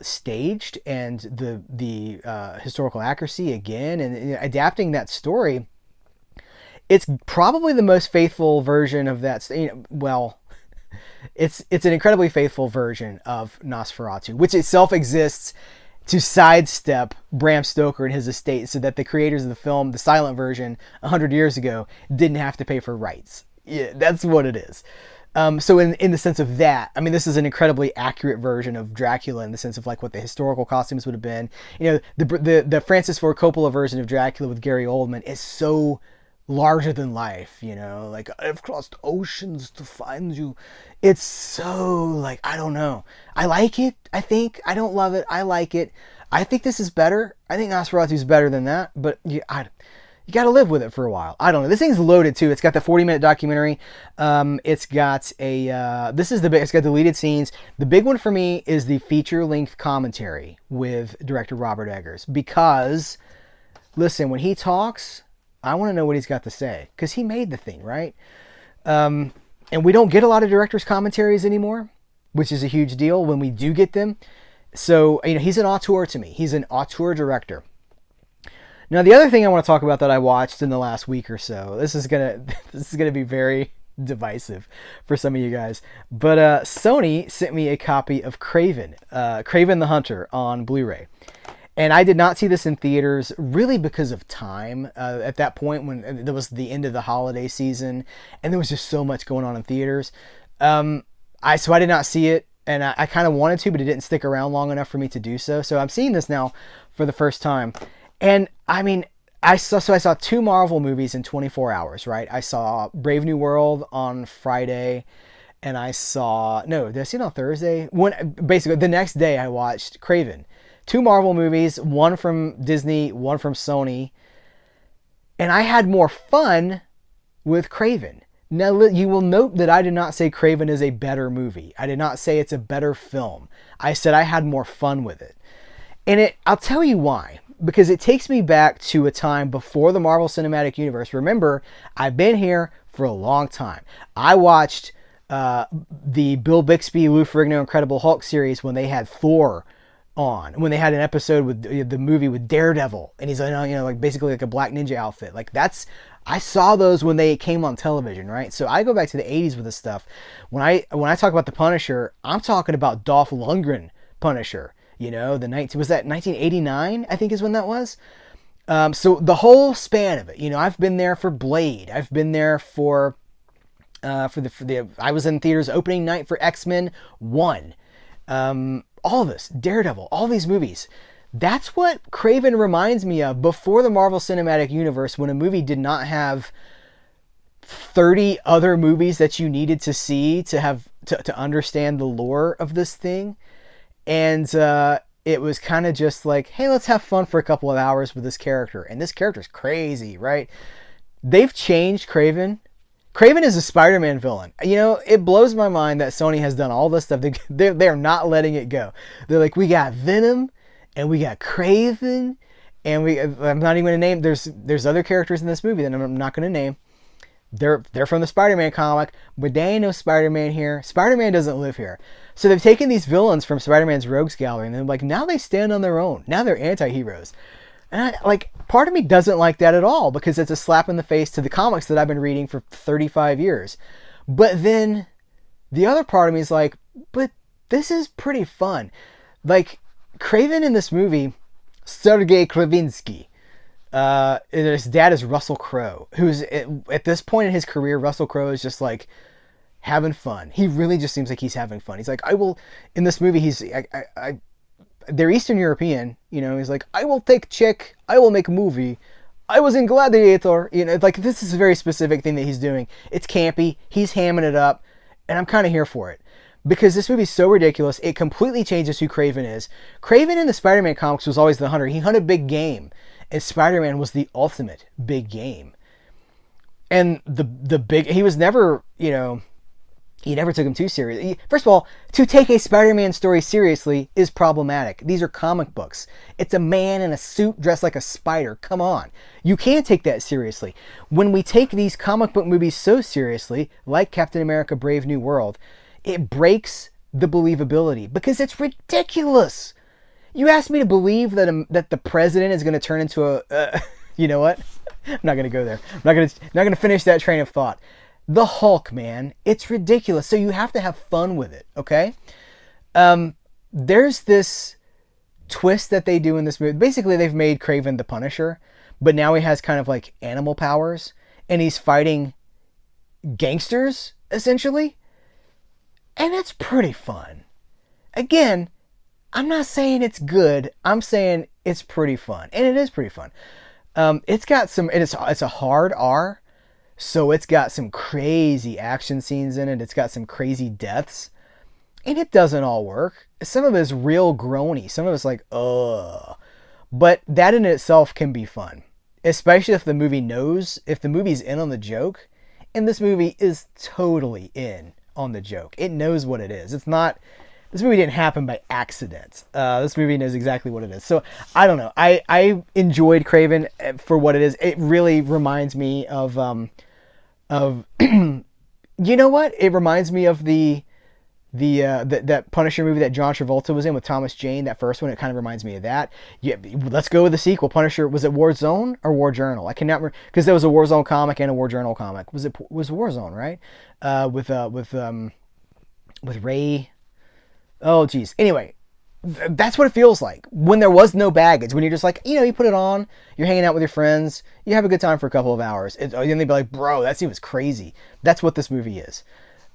staged, and the historical accuracy again, and adapting that story. It's probably the most faithful version of that. Well, it's an incredibly faithful version of Nosferatu, which itself exists to sidestep Bram Stoker and his estate, so that the creators of the film, the silent version, 100 years ago, didn't have to pay for rights. Yeah, that's what it is. So in the sense of that, I mean, this is an incredibly accurate version of Dracula in the sense of like what the historical costumes would have been. The Francis Ford Coppola version of Dracula with Gary Oldman is so larger than life, like, I've crossed oceans to find you. It's so, like, I don't know. I like it, I think. I don't love it. I like it. I think this is better. I think Nosferatu is better than that, but you got to live with it for a while. I don't know. This thing's loaded too. It's got the 40-minute documentary. It's got it's got deleted scenes. The big one for me is the feature-length commentary with director Robert Eggers, because listen, when he talks, I want to know what he's got to say, because he made the thing, right? And we don't get a lot of director's commentaries anymore, which is a huge deal when we do get them. So, he's an auteur to me. He's an auteur director. Now, the other thing I want to talk about that I watched in the last week or so, this is gonna be very divisive for some of you guys, but Sony sent me a copy of Kraven the Hunter on Blu-ray. And I did not see this in theaters really because of time. At that point, when there was the end of the holiday season, and there was just so much going on in theaters, so I did not see it, and I kind of wanted to, but it didn't stick around long enough for me to do so. So I'm seeing this now for the first time, and I mean, I saw 2 Marvel movies in 24 hours. Right? I saw Brave New World on Friday, and did I see it on Thursday? Basically, the next day I watched Kraven. 2 Marvel movies, one from Disney, one from Sony. And I had more fun with Kraven. Now, you will note that I did not say Kraven is a better movie. I did not say it's a better film. I said I had more fun with it. And I'll tell you why. Because it takes me back to a time before the Marvel Cinematic Universe. Remember, I've been here for a long time. I watched the Bill Bixby, Lou Ferrigno Incredible Hulk series when they had Thor on, when they had an episode with the movie with Daredevil, and he's like basically like a black ninja outfit. Like I saw those when they came on television, right? So I go back to the 80s with this stuff. When I talk about the Punisher, I'm talking about Dolph Lundgren Punisher. Was that 1989? I think is when that was. So the whole span of it. I've been there for Blade. I've been there for I was in theaters opening night for X-Men 1. All of this, Daredevil, all these movies. That's what Kraven reminds me of before the Marvel Cinematic Universe, when a movie did not have 30 other movies that you needed to see to understand the lore of this thing. And it was kind of just like, hey, let's have fun for a couple of hours with this character. And this character's crazy, right? They've changed Kraven. Kraven is a Spider-Man villain. It blows my mind that Sony has done all this stuff. They're not letting it go. They're like, we got Venom, and we got Kraven, and I'm not even going to name. There's other characters in this movie that I'm not going to name. They're from the Spider-Man comic, but they ain't no Spider-Man here. Spider-Man doesn't live here. So they've taken these villains from Spider-Man's Rogues Gallery, and they're like, now they stand on their own. Now they're anti-heroes. And part of me doesn't like that at all, because it's a slap in the face to the comics that I've been reading for 35 years. But then the other part of me is like, but this is pretty fun. Like, Kraven in this movie, Sergei Kravinsky, his dad is Russell Crowe, who's at this point in his career, Russell Crowe is just like having fun. He really just seems like he's having fun. He's like, in this movie, they're Eastern European, he's like, I will take Czech, I will make a movie, I was in Gladiator, this is a very specific thing that he's doing. It's campy, he's hamming it up, and I'm kind of here for it. Because this movie's so ridiculous, it completely changes who Kraven is. Kraven in the Spider-Man comics was always the hunter. He hunted big game, and Spider-Man was the ultimate big game. And he was never, he never took him too seriously. First of all, to take a Spider-Man story seriously is problematic. These are comic books. It's a man in a suit dressed like a spider. Come on. You can't take that seriously. When we take these comic book movies so seriously, like Captain America Brave New World, it breaks the believability because it's ridiculous. You asked me to believe that the president is going to turn into you know what? I'm not going to go there. I'm not going to finish that train of thought. The Hulk, man, it's ridiculous. So you have to have fun with it, okay? There's this twist that they do in this movie. Basically, they've made Kraven the Punisher, but now he has kind of like animal powers, and he's fighting gangsters, essentially. And it's pretty fun. Again, I'm not saying it's good. I'm saying it's pretty fun. And it is pretty fun. It's got some, it's a hard R. So it's got some crazy action scenes in it. It's got some crazy deaths. And it doesn't all work. Some of it is real groany. Some of it's like, ugh. But that in itself can be fun. Especially if the movie's in on the joke. And this movie is totally in on the joke. It knows what it is. It's not this movie didn't happen by accident. This movie knows exactly what it is. So I don't know. I enjoyed Kraven for what it is. It really reminds me of you know what? It reminds me of that Punisher movie that John Travolta was in with Thomas Jane. That first one, it kind of reminds me of that. Yeah, let's go with the sequel. Punisher, was it Warzone or War Journal? I cannot remember, because there was a Warzone comic and a War Journal comic. Was Warzone, right? With Ray. Oh geez. Anyway, that's what it feels like when there was no baggage. When you're just like, you put it on, you're hanging out with your friends, you have a good time for a couple of hours, and then they'd be like, bro, that scene was crazy. That's what this movie is.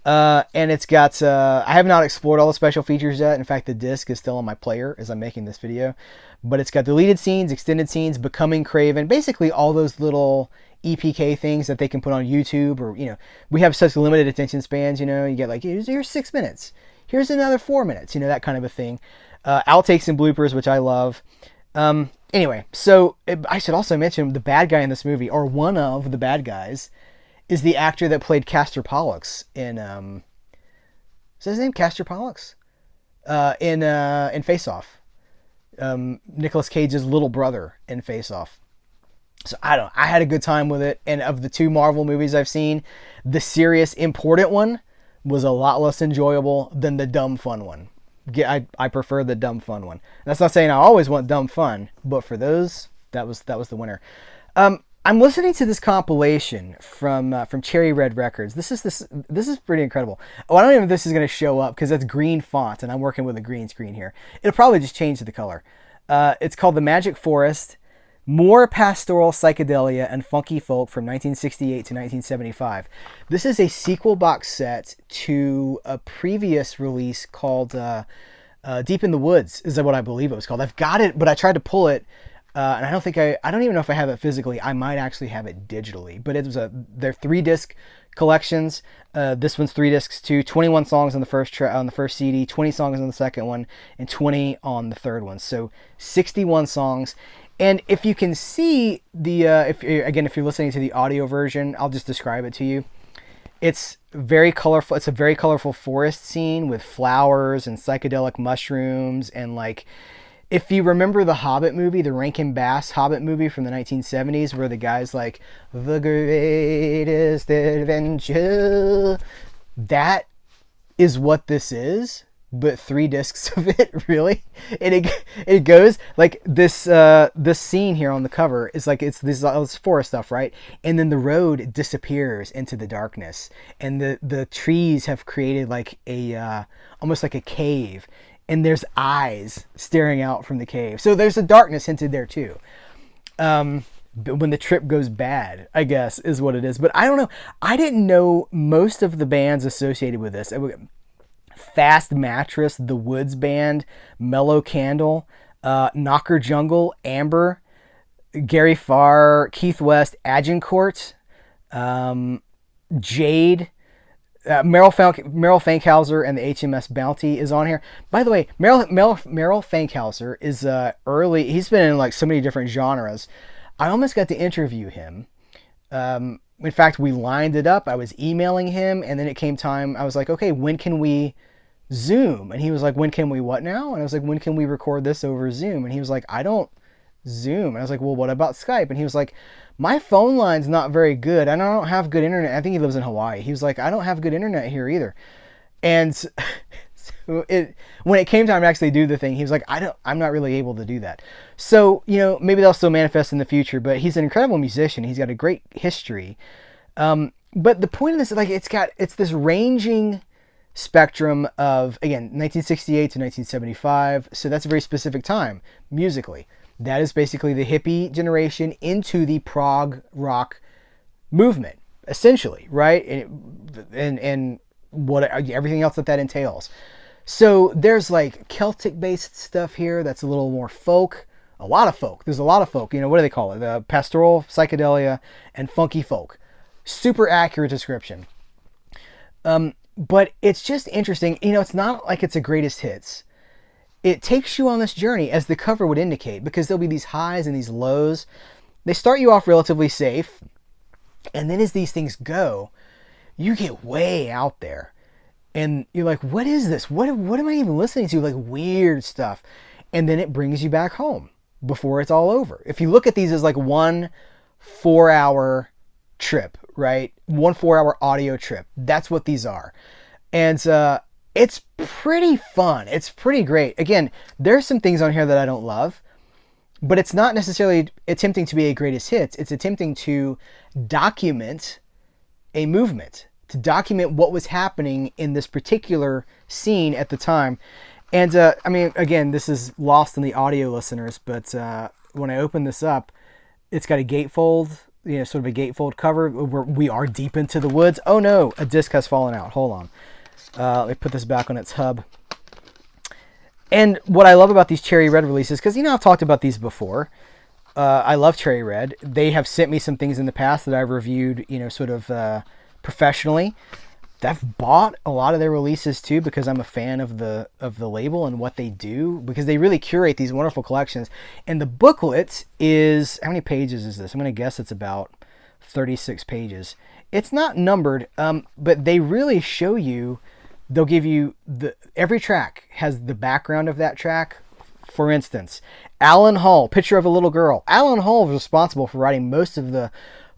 And it's got, I have not explored all the special features yet. In fact, the disc is still on my player as I'm making this video. But it's got deleted scenes, extended scenes, Becoming Kraven, basically all those little EPK things that they can put on YouTube. Or, we have such limited attention spans, you get like, here's 6 minutes. Here's another 4 minutes, that kind of a thing. Outtakes and bloopers, which I love. Anyway, so I should also mention the bad guy in this movie, or one of the bad guys, is the actor that played Castor Pollux in is his name Castor Pollux? In Face Off. Nicolas Cage's little brother in Face Off. So I had a good time with it, and of the 2 Marvel movies I've seen, the serious important one was a lot less enjoyable than the dumb fun one. I prefer the dumb fun one. That's not saying I always want dumb fun, but for those, that was the winner. I'm listening to this compilation from Cherry Red Records. This is pretty incredible. Oh, I don't even know if this is going to show up because that's green font, and I'm working with a green screen here. It'll probably just change the color. It's called The Magic Forest: More Pastoral Psychedelia and Funky Folk from 1968 to 1975. This is a sequel box set to a previous release called Deep in the Woods, is what I believe it was called. I've got it, but I tried to pull it. And I don't even know if I have it physically. I might actually have it digitally, but they're 3-disc collections. This one's 3 discs too. 21 songs on the first CD, 20 songs on the second one, and 20 on the third one. So 61 songs. And if you can see if you're listening to the audio version, I'll just describe it to you. It's very colorful. It's a very colorful forest scene with flowers and psychedelic mushrooms and like. If you remember the Hobbit movie, the Rankin Bass Hobbit movie from the 1970s, where the guy's like, the greatest adventure, that is what this is, but 3 discs of it, really. And it goes, like, this scene here on the cover is like, it's this forest stuff, right? And then the road disappears into the darkness, and the trees have created like almost like a cave. And there's eyes staring out from the cave. So there's a darkness hinted there too. When the trip goes bad, I guess, is what it is. But I don't know. I didn't know most of the bands associated with this. Fast Mattress, The Woods Band, Mellow Candle, Knocker Jungle, Amber, Gary Farr, Keith West, Agincourt, Jade, Meryl Fankhauser and the HMS Bounty is on here. By the way, Meryl Fankhauser is early. He's been in like so many different genres. I almost got to interview him. In fact, we lined it up. I was emailing him, and then it came time. I was like, okay, when can we Zoom? And he was like, when can we what now? And I was like, when can we record this over Zoom? And he was like, I don't Zoom. And I was like, well, what about Skype? And he was like, my phone line's not very good, and I don't have good internet. I think he lives in Hawaii. He was like, I don't have good internet here either. And so when it came time to actually do the thing, he was like, I'm not really able to do that. So, maybe they'll still manifest in the future, but he's an incredible musician. He's got a great history. But the point of this is like, it's this ranging spectrum of, again, 1968 to 1975. So that's a very specific time musically. That is basically the hippie generation into the prog rock movement, essentially, right? And what everything else that entails. So there's like Celtic-based stuff here that's a little more folk. A lot of folk. There's a lot of folk. What do they call it? The pastoral psychedelia and funky folk. Super accurate description. But it's just interesting. It's not like it's a greatest hits. It takes you on this journey, as the cover would indicate, because there'll be these highs and these lows. They start you off relatively safe, and then as these things go, you get way out there. and you're like, what is this? What am I even listening to? Like weird stuff. And then it brings you back home before it's all over. If you look at these as like 1 4-hour trip, right? 1 4-hour audio trip. That's what these are. And it's pretty fun. It's pretty great. Again, there's some things on here that I don't love, but it's not necessarily attempting to be a greatest hits. It's attempting to document a movement, to document what was happening in this particular scene at the time. And I mean, again, this is lost in the audio listeners, but when I open this up, it's got a gatefold, sort of a gatefold cover. We are deep into the woods. Oh no, a disc has fallen out. Hold on. Let me put this back on its hub. And what I love about these Cherry Red releases, because I've talked about these before. I love Cherry Red. They have sent me some things in the past that I've reviewed, sort of professionally. I've bought a lot of their releases too because I'm a fan of the label and what they do, because they really curate these wonderful collections. And the booklet is, how many pages is this? I'm going to guess it's about 36 pages. It's not numbered, but they really show you. They'll give you every track has the background of that track. For instance, Alan Hall, Picture of a Little Girl. Alan Hall was responsible for writing most of the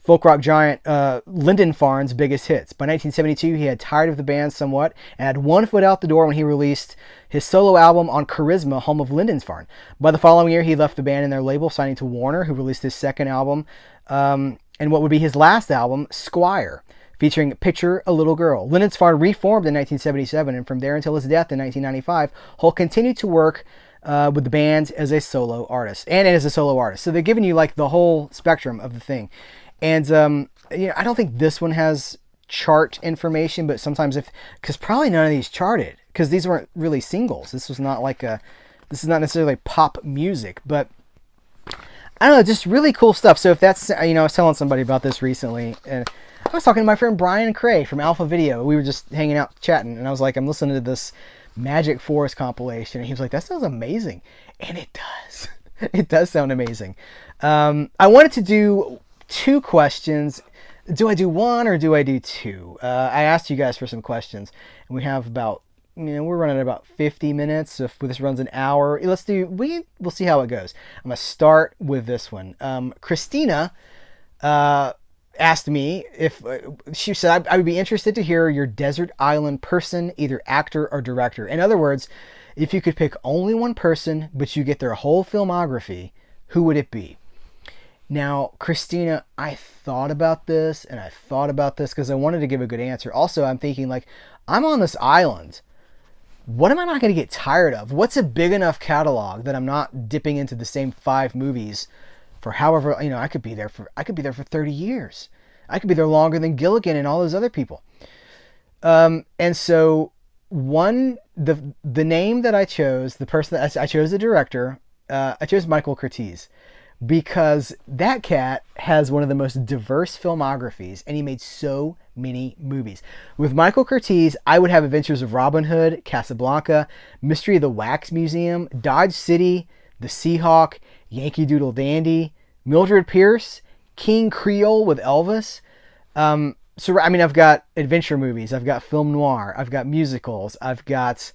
folk rock giant Lyndon Farn's biggest hits. By 1972, he had tired of the band somewhat and had one foot out the door when he released his solo album on Charisma, home of Lyndon Farn. By the following year, he left the band and their label, signing to Warner, who released his second album, and what would be his last album, Squire, featuring Picture a Little Girl. Lyndon Farn reformed in 1977, and from there until his death in 1995, Hull continued to work with the band as a solo artist. So they're giving you like the whole spectrum of the thing. And, I don't think this one has chart information, but sometimes because probably none of these charted, because these weren't really singles. This is not necessarily pop music, but I don't know, just really cool stuff. So if that's, I was telling somebody about this recently, and I was talking to my friend Brian Cray from Alpha Video. We were just hanging out chatting, and I was like, I'm listening to this Magic Forest compilation, and he was like, that sounds amazing. And it does. It does sound amazing. I wanted to do 2 questions. Do I do 1 or do I do 2? I asked you guys for some questions, and we have about, we're running at about 50 minutes. So if this runs an hour, we'll see how it goes. I'm going to start with this one. Christina asked me if, she said, I would be interested to hear your desert island person, either actor or director. In other words, if you could pick only one person, but you get their whole filmography, who would it be? Now, Christina, I thought about this because I wanted to give a good answer. Also, I'm thinking like, I'm on this island. What am I not going to get tired of? What's a big enough catalog that I'm not dipping into the same 5 movies for however, I could be there for 30 years. I could be there longer than Gilligan and all those other people. And so the name that I chose, the person that I chose, the director, I chose Michael Curtiz. Because that cat has one of the most diverse filmographies, and he made so many movies. With Michael Curtiz, I would have Adventures of Robin Hood, Casablanca, Mystery of the Wax Museum, Dodge City, The Seahawk, Yankee Doodle Dandy, Mildred Pierce, King Creole with Elvis. I've got adventure movies, I've got film noir, I've got musicals, I've got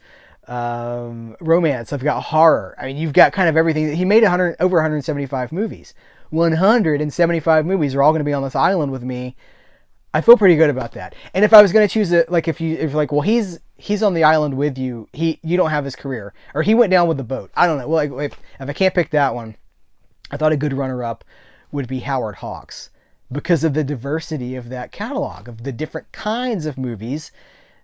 romance, I've got horror. You've got kind of everything. He made over 175 movies. 175 movies are all going to be on this island with me. I feel pretty good about that. And if I was going to choose it, like if he's on the island with you, you don't have his career, or he went down with the boat. I don't know. Well, if I can't pick that one, I thought a good runner-up would be Howard Hawks, because of the diversity of that catalog, of the different kinds of movies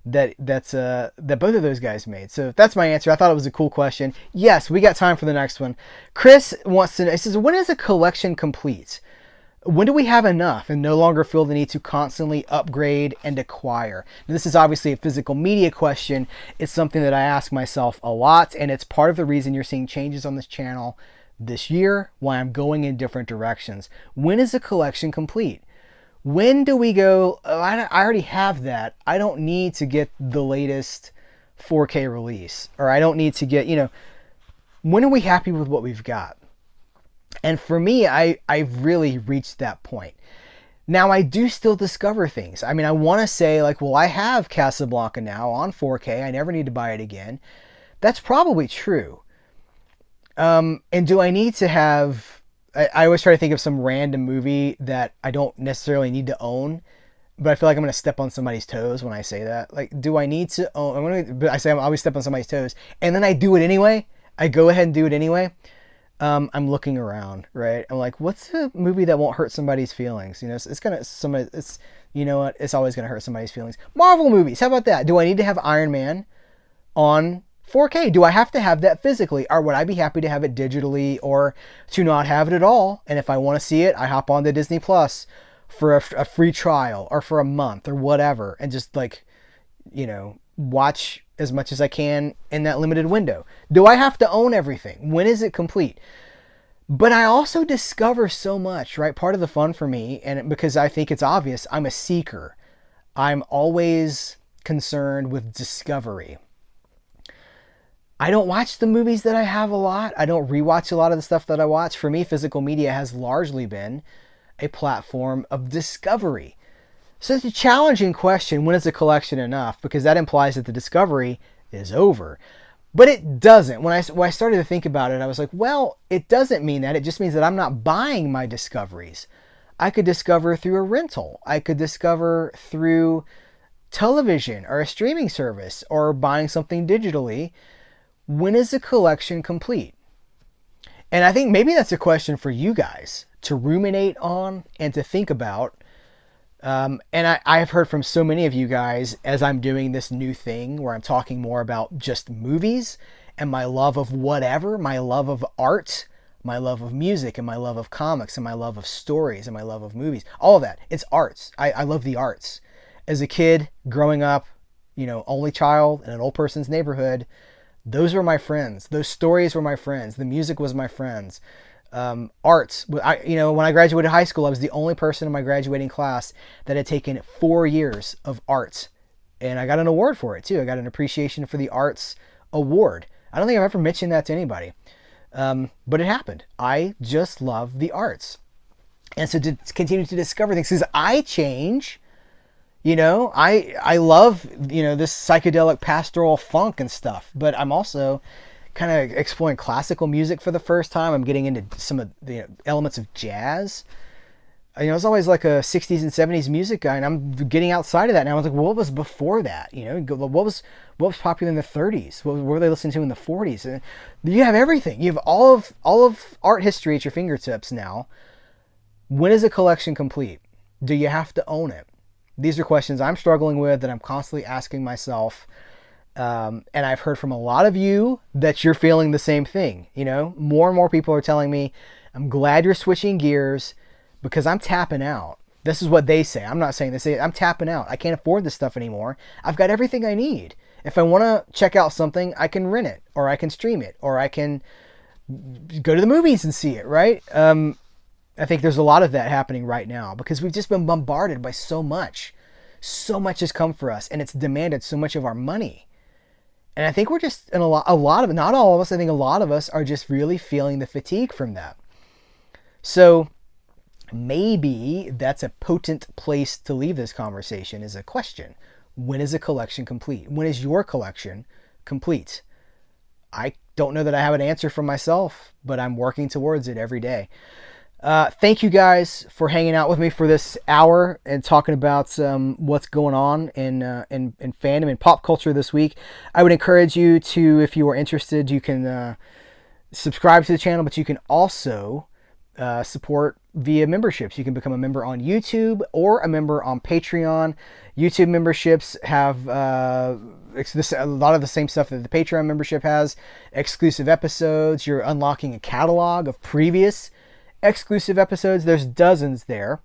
that both of those guys made. So that's my answer. I thought it was a cool question. Yes, we got time for the next one. Chris wants to know, he says, when is a collection complete? When do we have enough and no longer feel the need to constantly upgrade and acquire? Now, this is obviously a physical media question. It's something that I ask myself a lot, and it's part of the reason you're seeing changes on this channel this year, why I'm going in different directions. When is a collection complete? When do we go, I already have that. I don't need to get the latest 4K release, or I don't need to get, when are we happy with what we've got? And for me, I've really reached that point. Now, I do still discover things. I mean, I want to say, like, well, I have Casablanca now on 4K. I never need to buy it again. That's probably true. And do I need to have... I always try to think of some random movie that I don't necessarily need to own, but I feel like I'm going to step on somebody's toes when I say that. Like, do I need to own... But I say I'm always step on somebody's toes, and then I do it anyway. I go ahead and do it anyway. I'm looking around, right? I'm like, what's a movie that won't hurt somebody's feelings? You know, you know what? It's always gonna hurt somebody's feelings. Marvel movies, how about that? Do I need to have Iron Man on 4K? Do I have to have that physically, or would I be happy to have it digitally, or to not have it at all? And if I want to see it, I hop on to Disney Plus for a free trial, or for a month, or whatever, and just like, you know, watch as much as I can in that limited window. Do I have to own everything? When is it complete? But I also discover so much, right? Part of the fun for me, and because I think it's obvious, I'm a seeker. I'm always concerned with discovery. I don't watch the movies that I have a lot. I don't rewatch a lot of the stuff that I watch. For me, physical media has largely been a platform of discovery. So it's a challenging question, when is a collection enough? Because that implies that the discovery is over. But it doesn't. When I started to think about it, I was like, well, it doesn't mean that. It just means that I'm not buying my discoveries. I could discover through a rental. I could discover through television or a streaming service or buying something digitally. When is a collection complete? And I think maybe that's a question for you guys to ruminate on and to think about. And I've heard from so many of you guys as I'm doing this new thing where I'm talking more about just movies and my love of whatever, my love of art, my love of music, and my love of comics, and my love of stories, and my love of movies. All of that. It's arts. I love the arts. As a kid, growing up, you know, only child in an old person's neighborhood, those were my friends. Those stories were my friends. The music was my friends. Arts. When I graduated high school, I was the only person in my graduating class that had taken 4 years of arts. And I got an award for it too. I got an appreciation for the arts award. I don't think I've ever mentioned that to anybody. But it happened. I just love the arts. And so to continue to discover things, because I change, you know, I love, you know, this psychedelic pastoral funk and stuff, but I'm also kind of exploring classical music for the first time. I'm getting into some of the elements of jazz. You know, I was always like a 60s and 70s music guy, and I'm getting outside of that now. I was like, well, what was before that? You know, what was popular in the 30s? What were they listening to in the 40s? And you have everything. You have all of art history at your fingertips now. When is a collection complete? Do you have to own it? These are questions I'm struggling with, that I'm constantly asking myself. And I've heard from a lot of you that you're feeling the same thing. You know, more and more people are telling me, I'm glad you're switching gears because I'm tapping out. This is what they say. I'm not saying they say, I'm tapping out. I can't afford this stuff anymore. I've got everything I need. If I want to check out something, I can rent it, or I can stream it, or I can go to the movies and see it, right? I think there's a lot of that happening right now because we've just been bombarded by so much. So much has come for us, and it's demanded so much of our money. And I think we're just, in a lot of, not all of us, I think a lot of us are just really feeling the fatigue from that. So maybe that's a potent place to leave this conversation, is a question. When is a collection complete? When is your collection complete? I don't know that I have an answer for myself, but I'm working towards it every day. Thank you guys for hanging out with me for this hour and talking about what's going on in fandom and pop culture this week. I would encourage you to, if you are interested, you can subscribe to the channel, but you can also support via memberships. You can become a member on YouTube or a member on Patreon. YouTube memberships have a lot of the same stuff that the Patreon membership has. Exclusive episodes. You're unlocking a catalog of previous exclusive episodes. There's dozens there,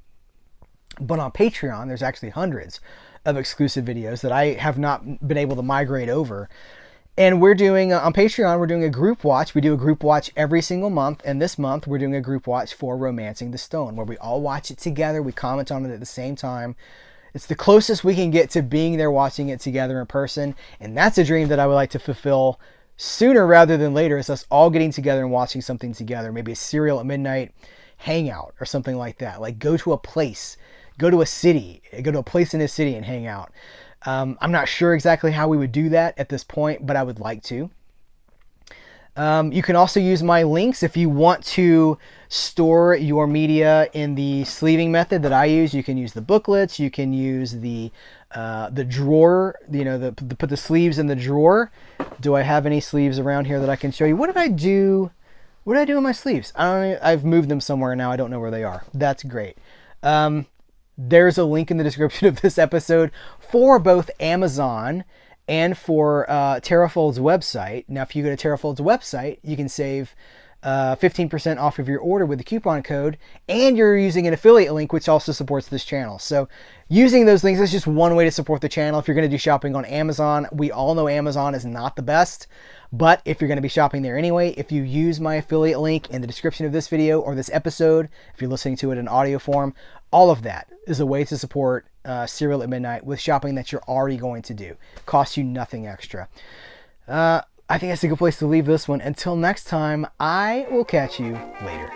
but on Patreon there's actually hundreds of exclusive videos that I have not been able to migrate over. And we're doing on Patreon, we're doing a group watch. We do a group watch every single month, and this month we're doing a group watch for Romancing the Stone, where we all watch it together. We comment on it at the same time. It's the closest we can get to being there watching it together in person, and that's a dream that I would like to fulfill sooner rather than later, is us all getting together and watching something together. Maybe a Serial at Midnight hangout or something like that. Like, go to a place, go to a city, go to a place in a city and hang out. I'm not sure exactly how we would do that at this point, but I would like to. You can also use my links if you want to store your media in the sleeving method that I use. You can use the booklets. You can use the drawer. Put the sleeves in the drawer. Do I have any sleeves around here that I can show you? What did I do? What did I do with my sleeves? I don't know. I've moved them somewhere now. I don't know where they are. That's great. There's a link in the description of this episode for both Amazon and for TerraFold's website. Now, if you go to TerraFold's website, you can save 15% off of your order with the coupon code, and you're using an affiliate link, which also supports this channel. So using those links is just one way to support the channel. If you're going to do shopping on Amazon, we all know Amazon is not the best, but if you're going to be shopping there anyway, if you use my affiliate link in the description of this video or this episode, if you're listening to it in audio form, all of that is a way to support Cereal at Midnight with shopping that you're already going to do. Costs you nothing extra. I think that's a good place to leave this one. Until next time, I will catch you later.